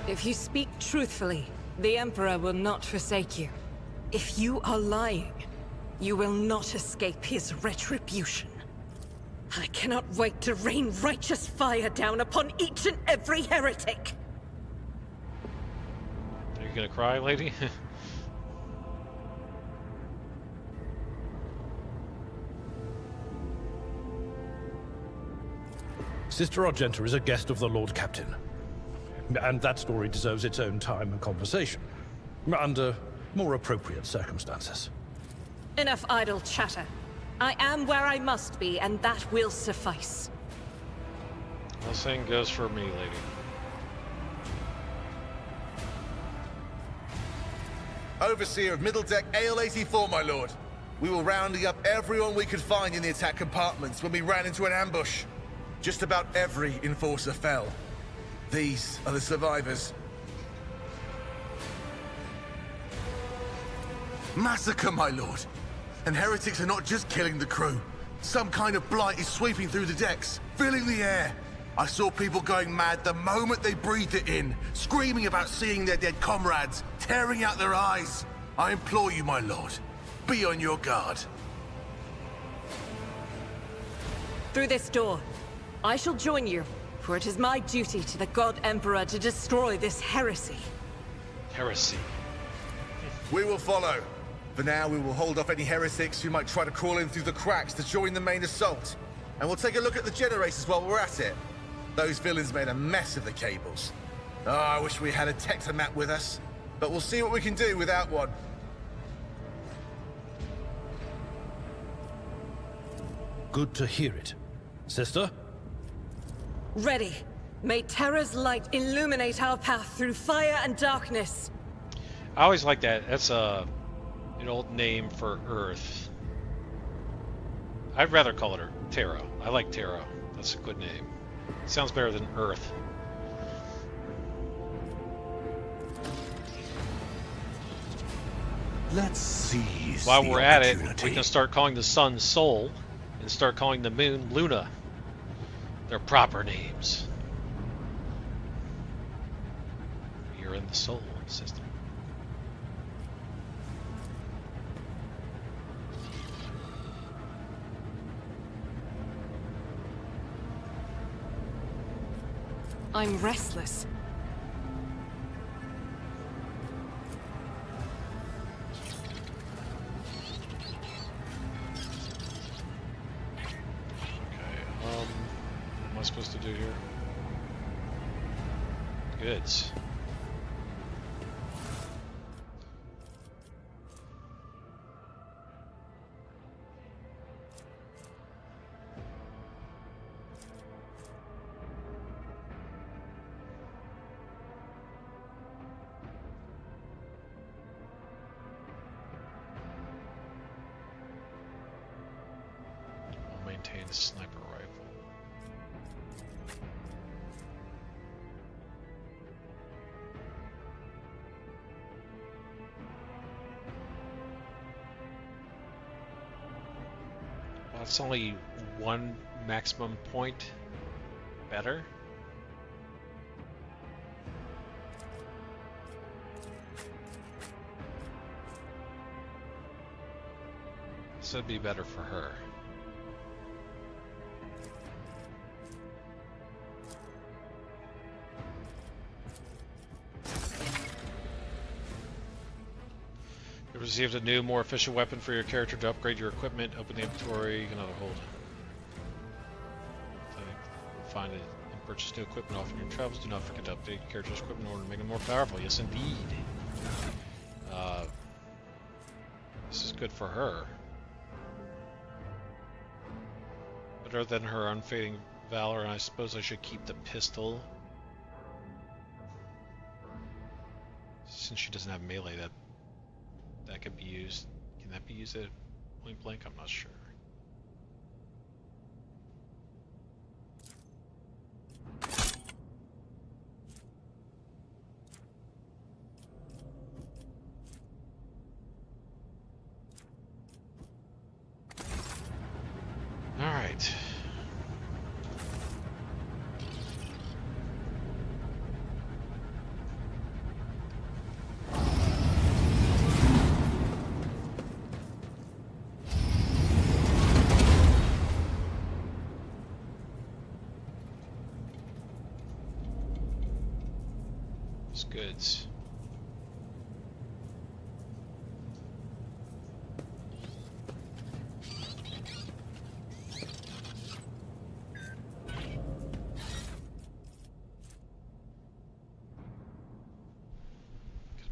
If you speak truthfully, the Emperor will not forsake you. If you are lying, you will not escape his retribution. I cannot wait to rain righteous fire down upon each and every heretic! Are you gonna cry, lady? Sister Argenta is a guest of the Lord Captain. And that story deserves its own time and conversation. Under more appropriate circumstances. Enough idle chatter. I am where I must be, and that will suffice. The same goes for me, lady. Overseer of Middle Deck AL-84, my lord. We were rounding up everyone we could find in the attack compartments when we ran into an ambush. Just about every enforcer fell. These are the survivors. Massacre, my lord. And heretics are not just killing the crew. Some kind of blight is sweeping through the decks, filling the air. I saw people going mad the moment they breathed it in, screaming about seeing their dead comrades, tearing out their eyes. I implore you, my lord, be on your guard. Through this door. I shall join you, for it is my duty to the God Emperor to destroy this heresy. Heresy. We will follow. For now, we will hold off any heretics who might try to crawl in through the cracks to join the main assault. And we'll take a look at the generators while we're at it. Those villains made a mess of the cables. Oh, I wish we had a Tectomap with us. But we'll see what we can do without one. Good to hear it. Sister? Ready. May Terra's light illuminate our path through fire and darkness. I always like that. That's an old name for Earth. I'd rather call it Terra. I like Terra. That's a good name. Sounds better than Earth. Let's seize While the we're at it, opportunity. we can start calling the sun Sol and start calling the moon Luna. Their proper names. You're in the soul system. I'm restless. What am I supposed to do here? Goods. I'll maintain a sniper rifle. It's only one maximum point better. So it'd be better for her. Received a new, more efficient weapon for your character to upgrade your equipment. Open the inventory. You can hold. Find it and purchase new equipment often in your travels. Do not forget to update your character's equipment in order to make it more powerful. Yes, indeed. This is good for her. Better than her unfading valor, and I suppose I should keep the pistol. Since she doesn't have melee, that could be used. Can that be used at point blank? I'm not sure. All right. Goods.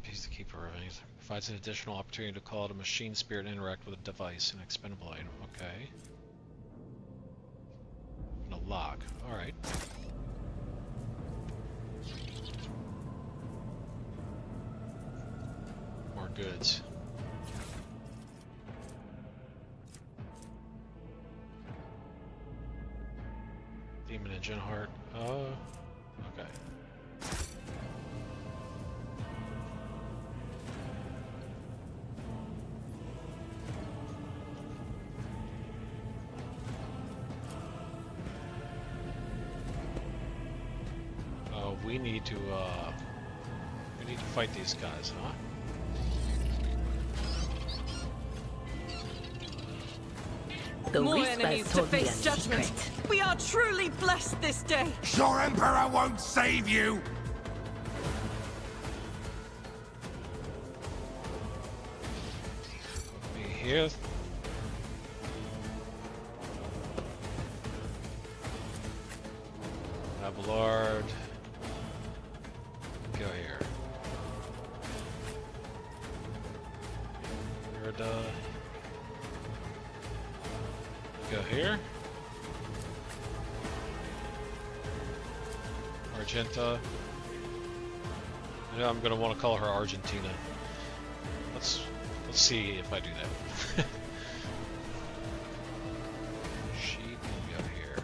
Piece to keep her. Provides an additional opportunity to call out a machine spirit and interact with a device, an expendable item. Okay. And a log. All right. Goods. Demon engine heart. Oh, okay. Oh, we need to fight these guys, huh? More enemies to face judgment. We are truly blessed this day. Your Emperor won't save you! Me here. Abelard. Go here. Erda. Go here. Argenta. Yeah, I'm gonna want to call her Argentina. Let's see if I do that. She can go here.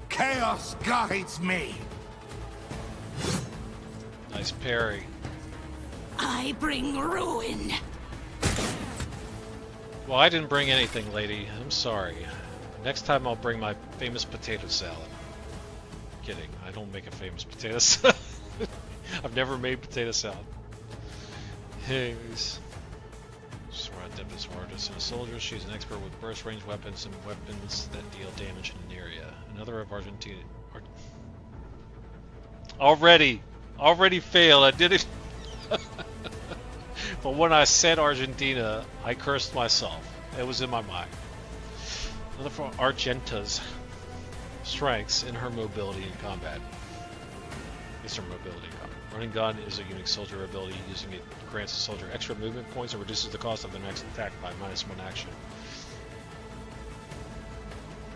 Chaos guides me. Nice parry. I bring ruin. Well, I didn't bring anything, lady. I'm sorry. Next time I'll bring my famous potato salad. Kidding. I don't make a famous potato salad. I've never made potato salad. Anyways. Adeptus Harshest and a soldier. She's an expert with burst range weapons and weapons that deal damage in an area. Another of Argentina. Already failed. I did it. But when I said Argentina, I cursed myself. It was in my mind. Another for Argenta's strengths in her mobility in combat. It's her mobility in combat. Running gun is a unique soldier ability. Using it grants a soldier extra movement points and reduces the cost of their next attack by -1 action.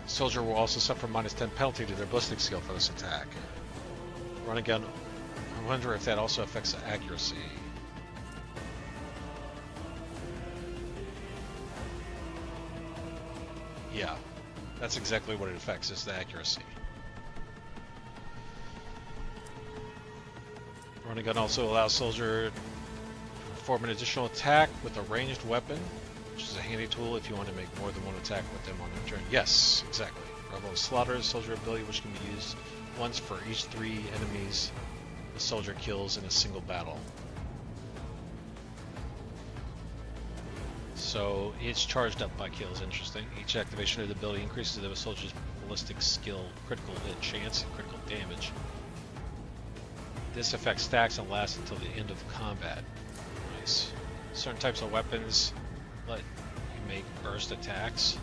Soldier will also suffer -10 penalty to their ballistic skill for this attack. Running gun. I wonder if that also affects the accuracy. Yeah, that's exactly what it affects, is the accuracy. Running gun also allows soldier to perform an additional attack with a ranged weapon, which is a handy tool if you want to make more than one attack with them on their turn. Yes, exactly. Rebel Slaughter is soldier ability which can be used once for each 3 enemies the soldier kills in a single battle. So it's charged up by kills. Interesting. Each activation of the ability increases the soldier's ballistic skill, critical hit chance, and critical damage. This effect stacks and lasts until the end of combat. Nice. certain types of weapons let you make burst attacks.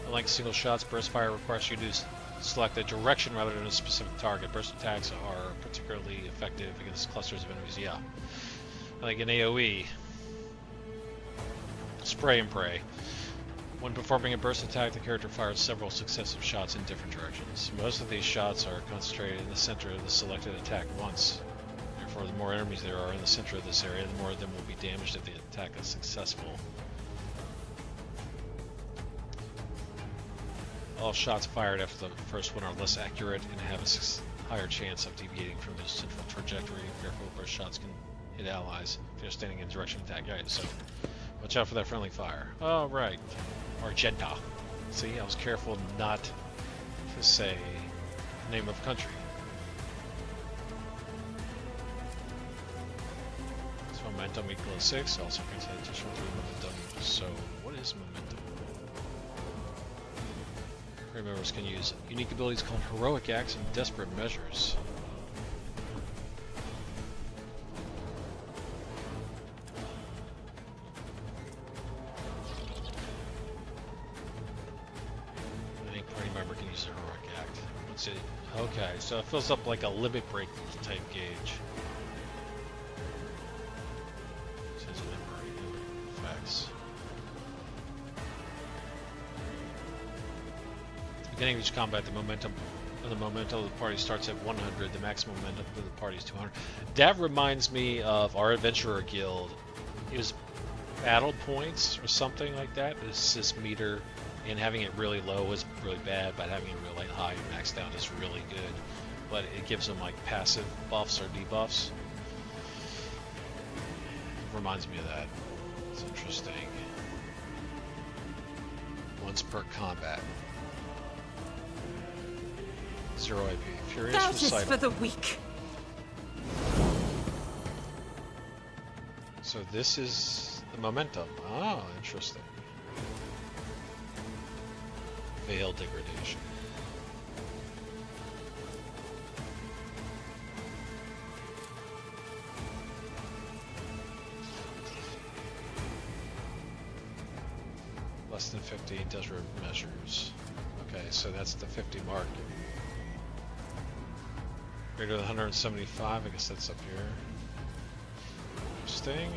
Unlike single shots, burst fire requires you to select a direction rather than a specific target. Burst attacks are particularly effective against clusters of enemies, yeah. Like in AoE, spray and pray. When performing a burst attack, the character fires several successive shots in different directions. Most of these shots are concentrated in the center of the selected attack once. Therefore, the more enemies there are in the center of this area, the more of them will be damaged if the attack is successful. All shots fired after the first one are less accurate and have a higher chance of deviating from the central trajectory. Careful, burst shots can hit allies if you're standing in direction attack. Right, so watch out for that friendly fire. Oh, right. Argenta. See, I was careful not to say the name of country. So momentum equals 6. Also consider additional 3 momentum. So what is momentum? Members can use unique abilities called heroic acts and desperate measures. Any party member can use a heroic act. Let's see. Okay, so it fills up like a limit break type gauge. It says limit effects. Beginning of each combat, the momentum of the party starts at 100. The maximum momentum of the party is 200. That reminds me of our adventurer guild. It was battle points or something like that. It's this meter, and having it really low is really bad, but having it really high and maxed out is really good. But it gives them like passive buffs or debuffs. Reminds me of that. It's interesting. Once per combat. 0 AP. Furious Recital. For the weak. So this is the momentum. Oh, interesting. Veil degradation. Less than 50 desperate measures. Okay, so that's the 50 mark. Greater than 175, I guess that's up here. Interesting.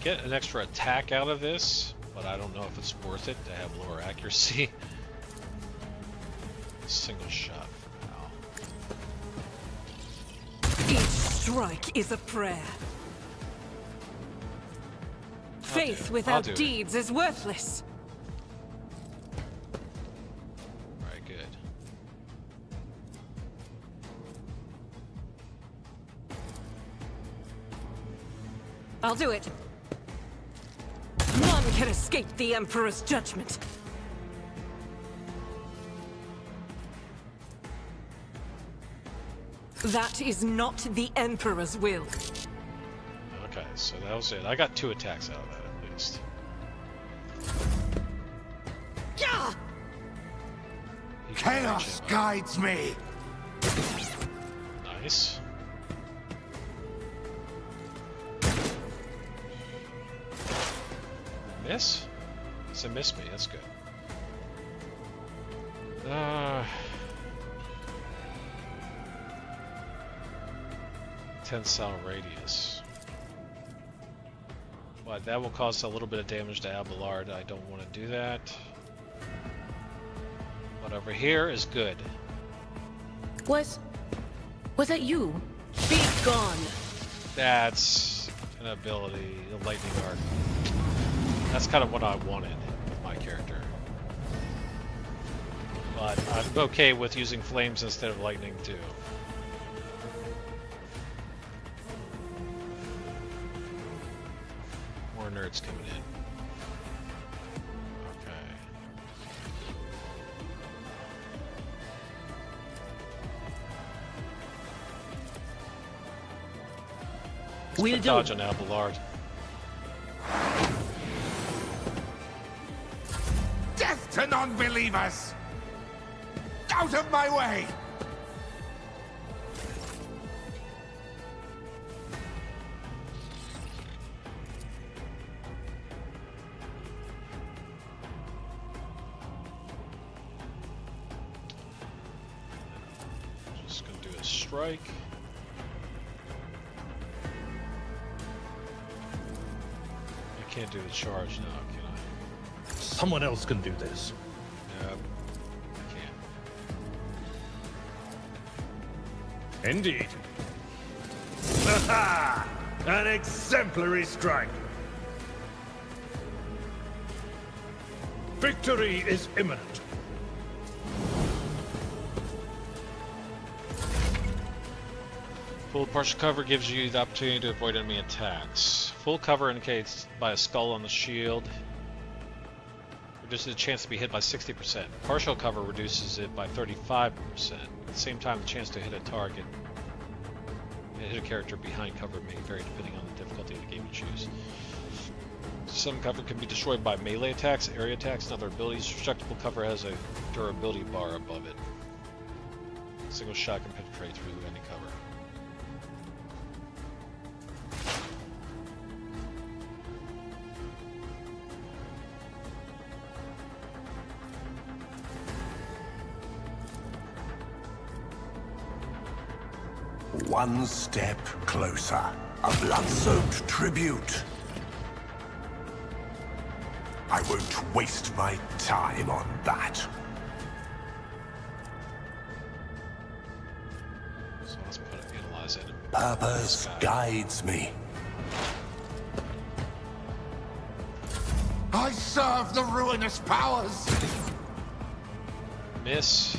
Get an extra attack out of this, but I don't know if it's worth it to have lower accuracy. Single shot for now. Each strike is a prayer. Faith without deeds is worthless. Alright, good. I'll do it. None can escape the Emperor's judgment. That is not the Emperor's will. Okay, so that was it. I got 2 attacks out of that at least. Yeah! Chaos guides me. Nice. Miss? So miss me, that's good. 10 cell radius. But that will cause a little bit of damage to Abelard. I don't want to do that. But over here is good. Was that you? Be gone. That's an ability, a lightning arc. That's kind of what I wanted with my character. But I'm okay with using flames instead of lightning too. More nerds coming in. Okay. We'll do. Dodge on Abelard. Death to non-believers! Out of my way! Just gonna do a strike. I can't do the charge now, can I? Someone else can do this. Nope. I can't. Indeed. Aha! An exemplary strike. Victory is imminent. Full partial cover gives you the opportunity to avoid enemy attacks. Full cover indicates by a skull on the shield. Reduces the chance to be hit by 60%. Partial cover reduces it by 35%. At the same time, the chance to hit a target and hit a character behind cover may vary depending on the difficulty of the game you choose. Some cover can be destroyed by melee attacks, area attacks, and other abilities. Destructible cover has a durability bar above it. A single shot can penetrate through any cover. One step closer. A blood-soaked tribute. I won't waste my time on that. So let's analyze it. Purpose guides me. I serve the ruinous powers! Miss.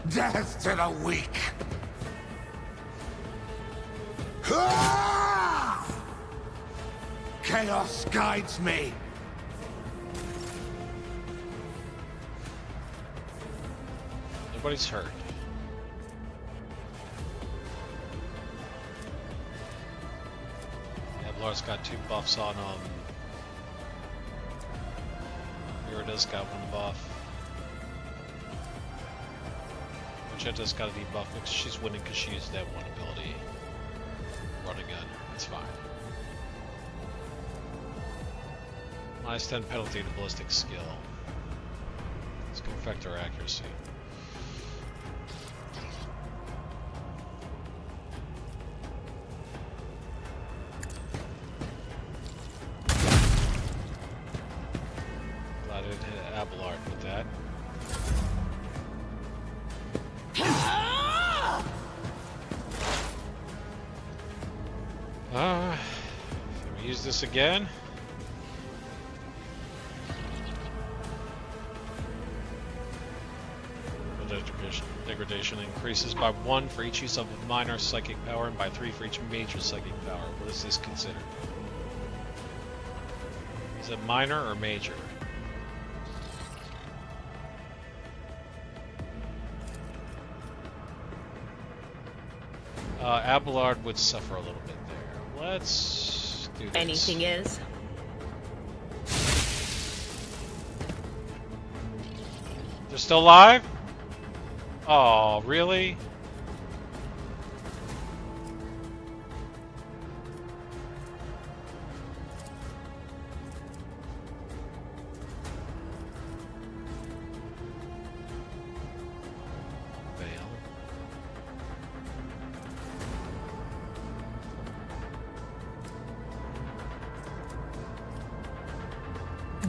Death to the weak! Ah! Chaos guides me! Nobody's hurt. Ablar's got 2 buffs on him. Mirida's got 1 buff. Machetta's got a debuff because she's winning because she used that 1 ability. Run a gun. It's fine. Minus 10 penalty to ballistic skill. This can affect our accuracy. Glad I didn't hit Abelard with that. Let me use this again. Degradation increases by 1 for each use of a minor psychic power and by 3 for each major psychic power. What is this considered? Is it minor or major? Abelard would suffer a little bit there. Let's do this. Anything is? They're still alive? Oh, really?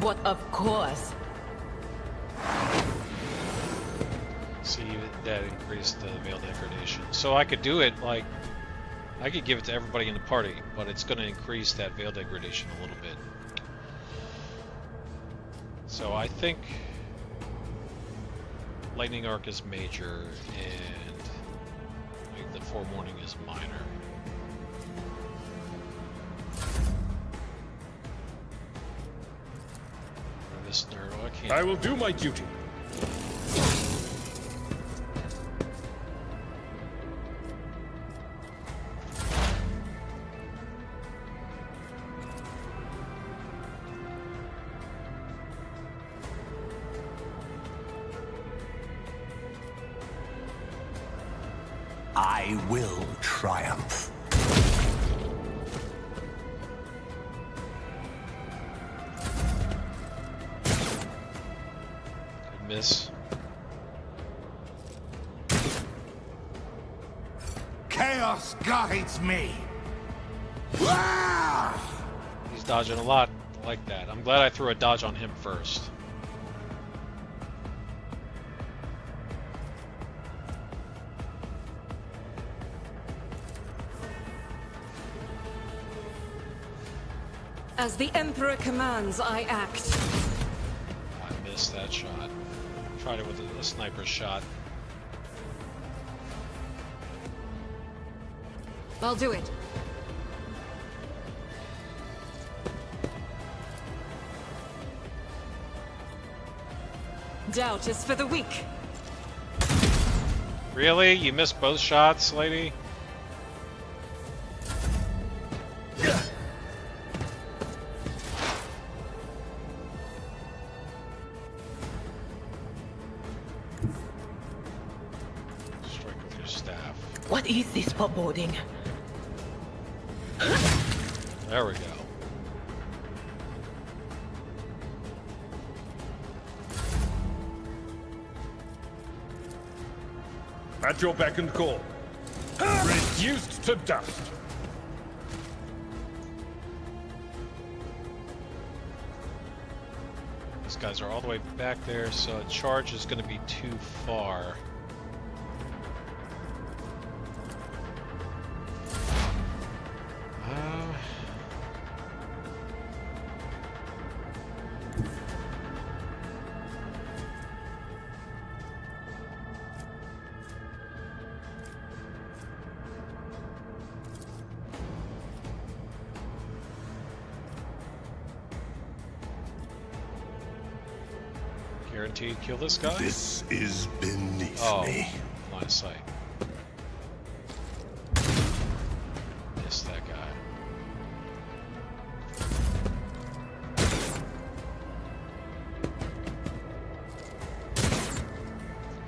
But of course. See, that increased the veil degradation. So I could do it like, I could give it to everybody in the party, but it's going to increase that veil degradation a little bit. So I think Lightning Arc is major and like, the Forewarning is minor. This nerd, oh, I can't. I will do my duty. I will triumph. Good miss. Chaos guides me. He's dodging a lot like that. I'm glad I threw a dodge on him first. As the Emperor commands, I act. I missed that shot. Tried it with a sniper shot. I'll do it. Doubt is for the weak. Really? You missed both shots, lady? Strike with your staff. What is this foreboding? There we go. At your beck and call. Reduced to dust. These guys are all the way back there, so a charge is going to be too far. Guaranteed kill this guy? This is beneath me. Line of sight. Missed that guy.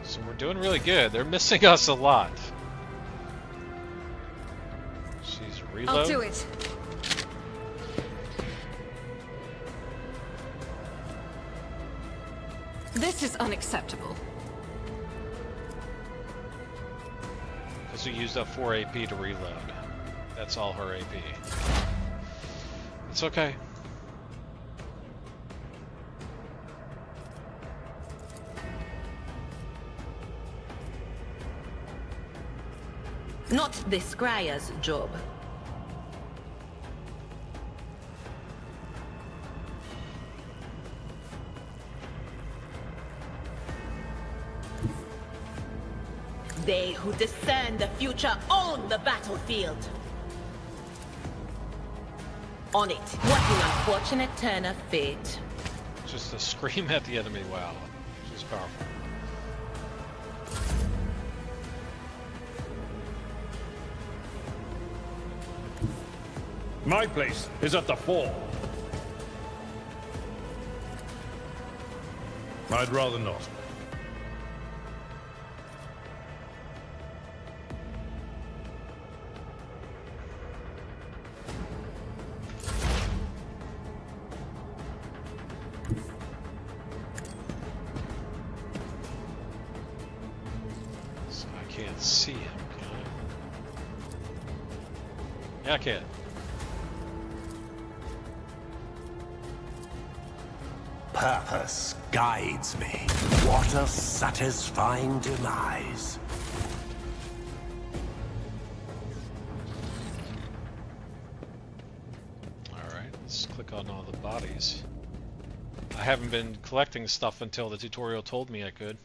So we're doing really good. They're missing us a lot. She's reload. I'll do it. This is unacceptable. Because we used up 4 AP to reload. That's all her AP. It's okay. Not the Scryer's job. They who discern the future own the battlefield. On it. What an unfortunate turn of fate. Just to scream at the enemy, wow. She's powerful. My place is at the fore. I'd rather not. So I can't see him, can I? Yeah, I can. Purpose guides me. What a satisfying demise. Alright, let's click on all the bodies. I haven't been collecting stuff until the tutorial told me I could.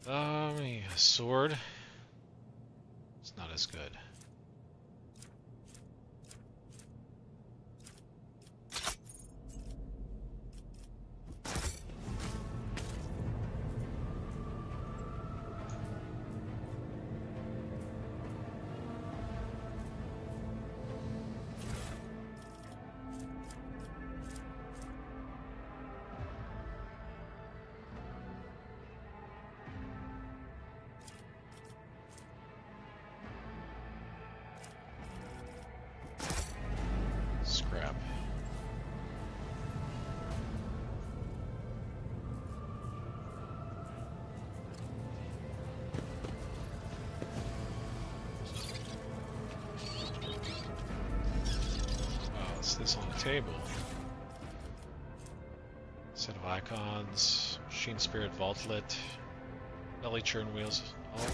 A sword. It's not as good. Scrap. Oh, what's this on the table? Set of icons, machine spirit vaultlet, belly churn wheels, all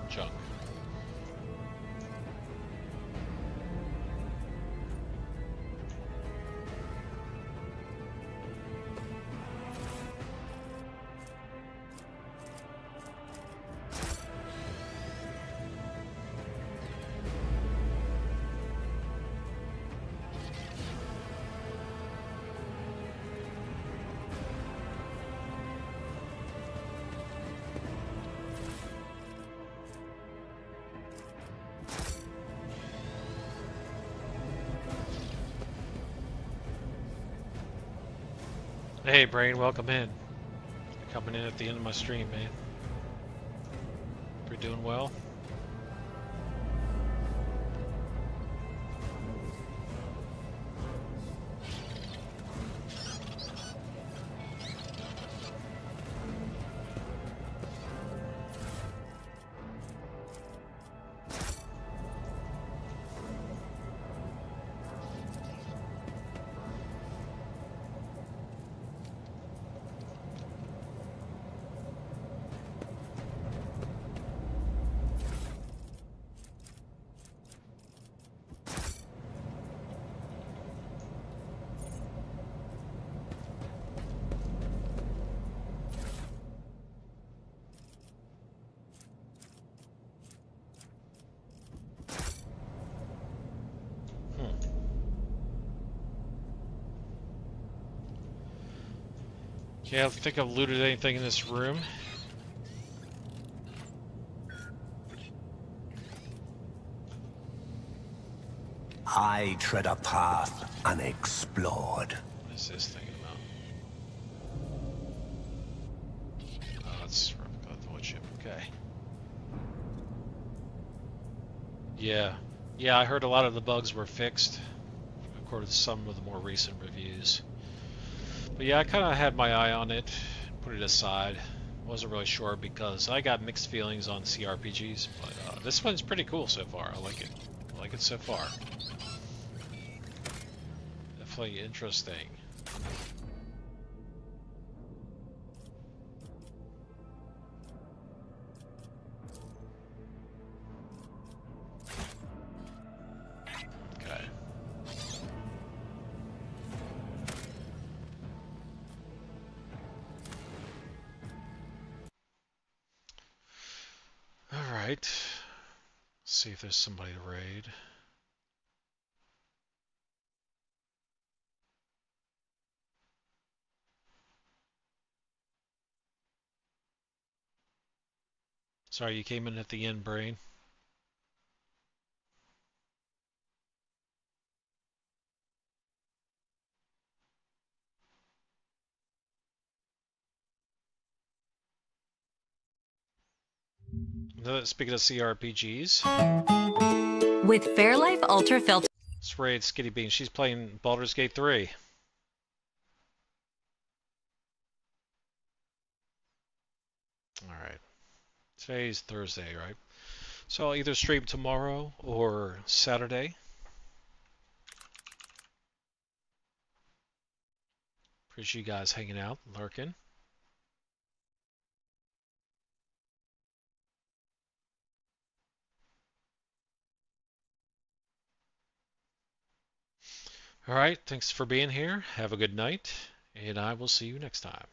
junk. Hey, Brain, welcome in. You're coming in at the end of my stream, man. You're doing well? Yeah, I don't think I've looted anything in this room. I tread a path unexplored. What is this thing about? Oh, it's the void ship. Okay. Yeah. Yeah, I heard a lot of the bugs were fixed, according to some of the more recent reviews. But yeah, I kind of had my eye on it, put it aside. Wasn't really sure because I got mixed feelings on CRPGs, but this one's pretty cool so far. I like it. I like it so far. Definitely interesting. Okay. Alright. See if there's somebody to raid. Sorry, you came in at the end, Brain. Speaking of CRPGs, with Fairlife Ultra Filter, let's raid Skitty Bean. She's playing Baldur's Gate 3. Alright. Today's Thursday, right? So I'll either stream tomorrow or Saturday. Appreciate you guys hanging out, lurking. All right, thanks for being here. Have a good night, and I will see you next time.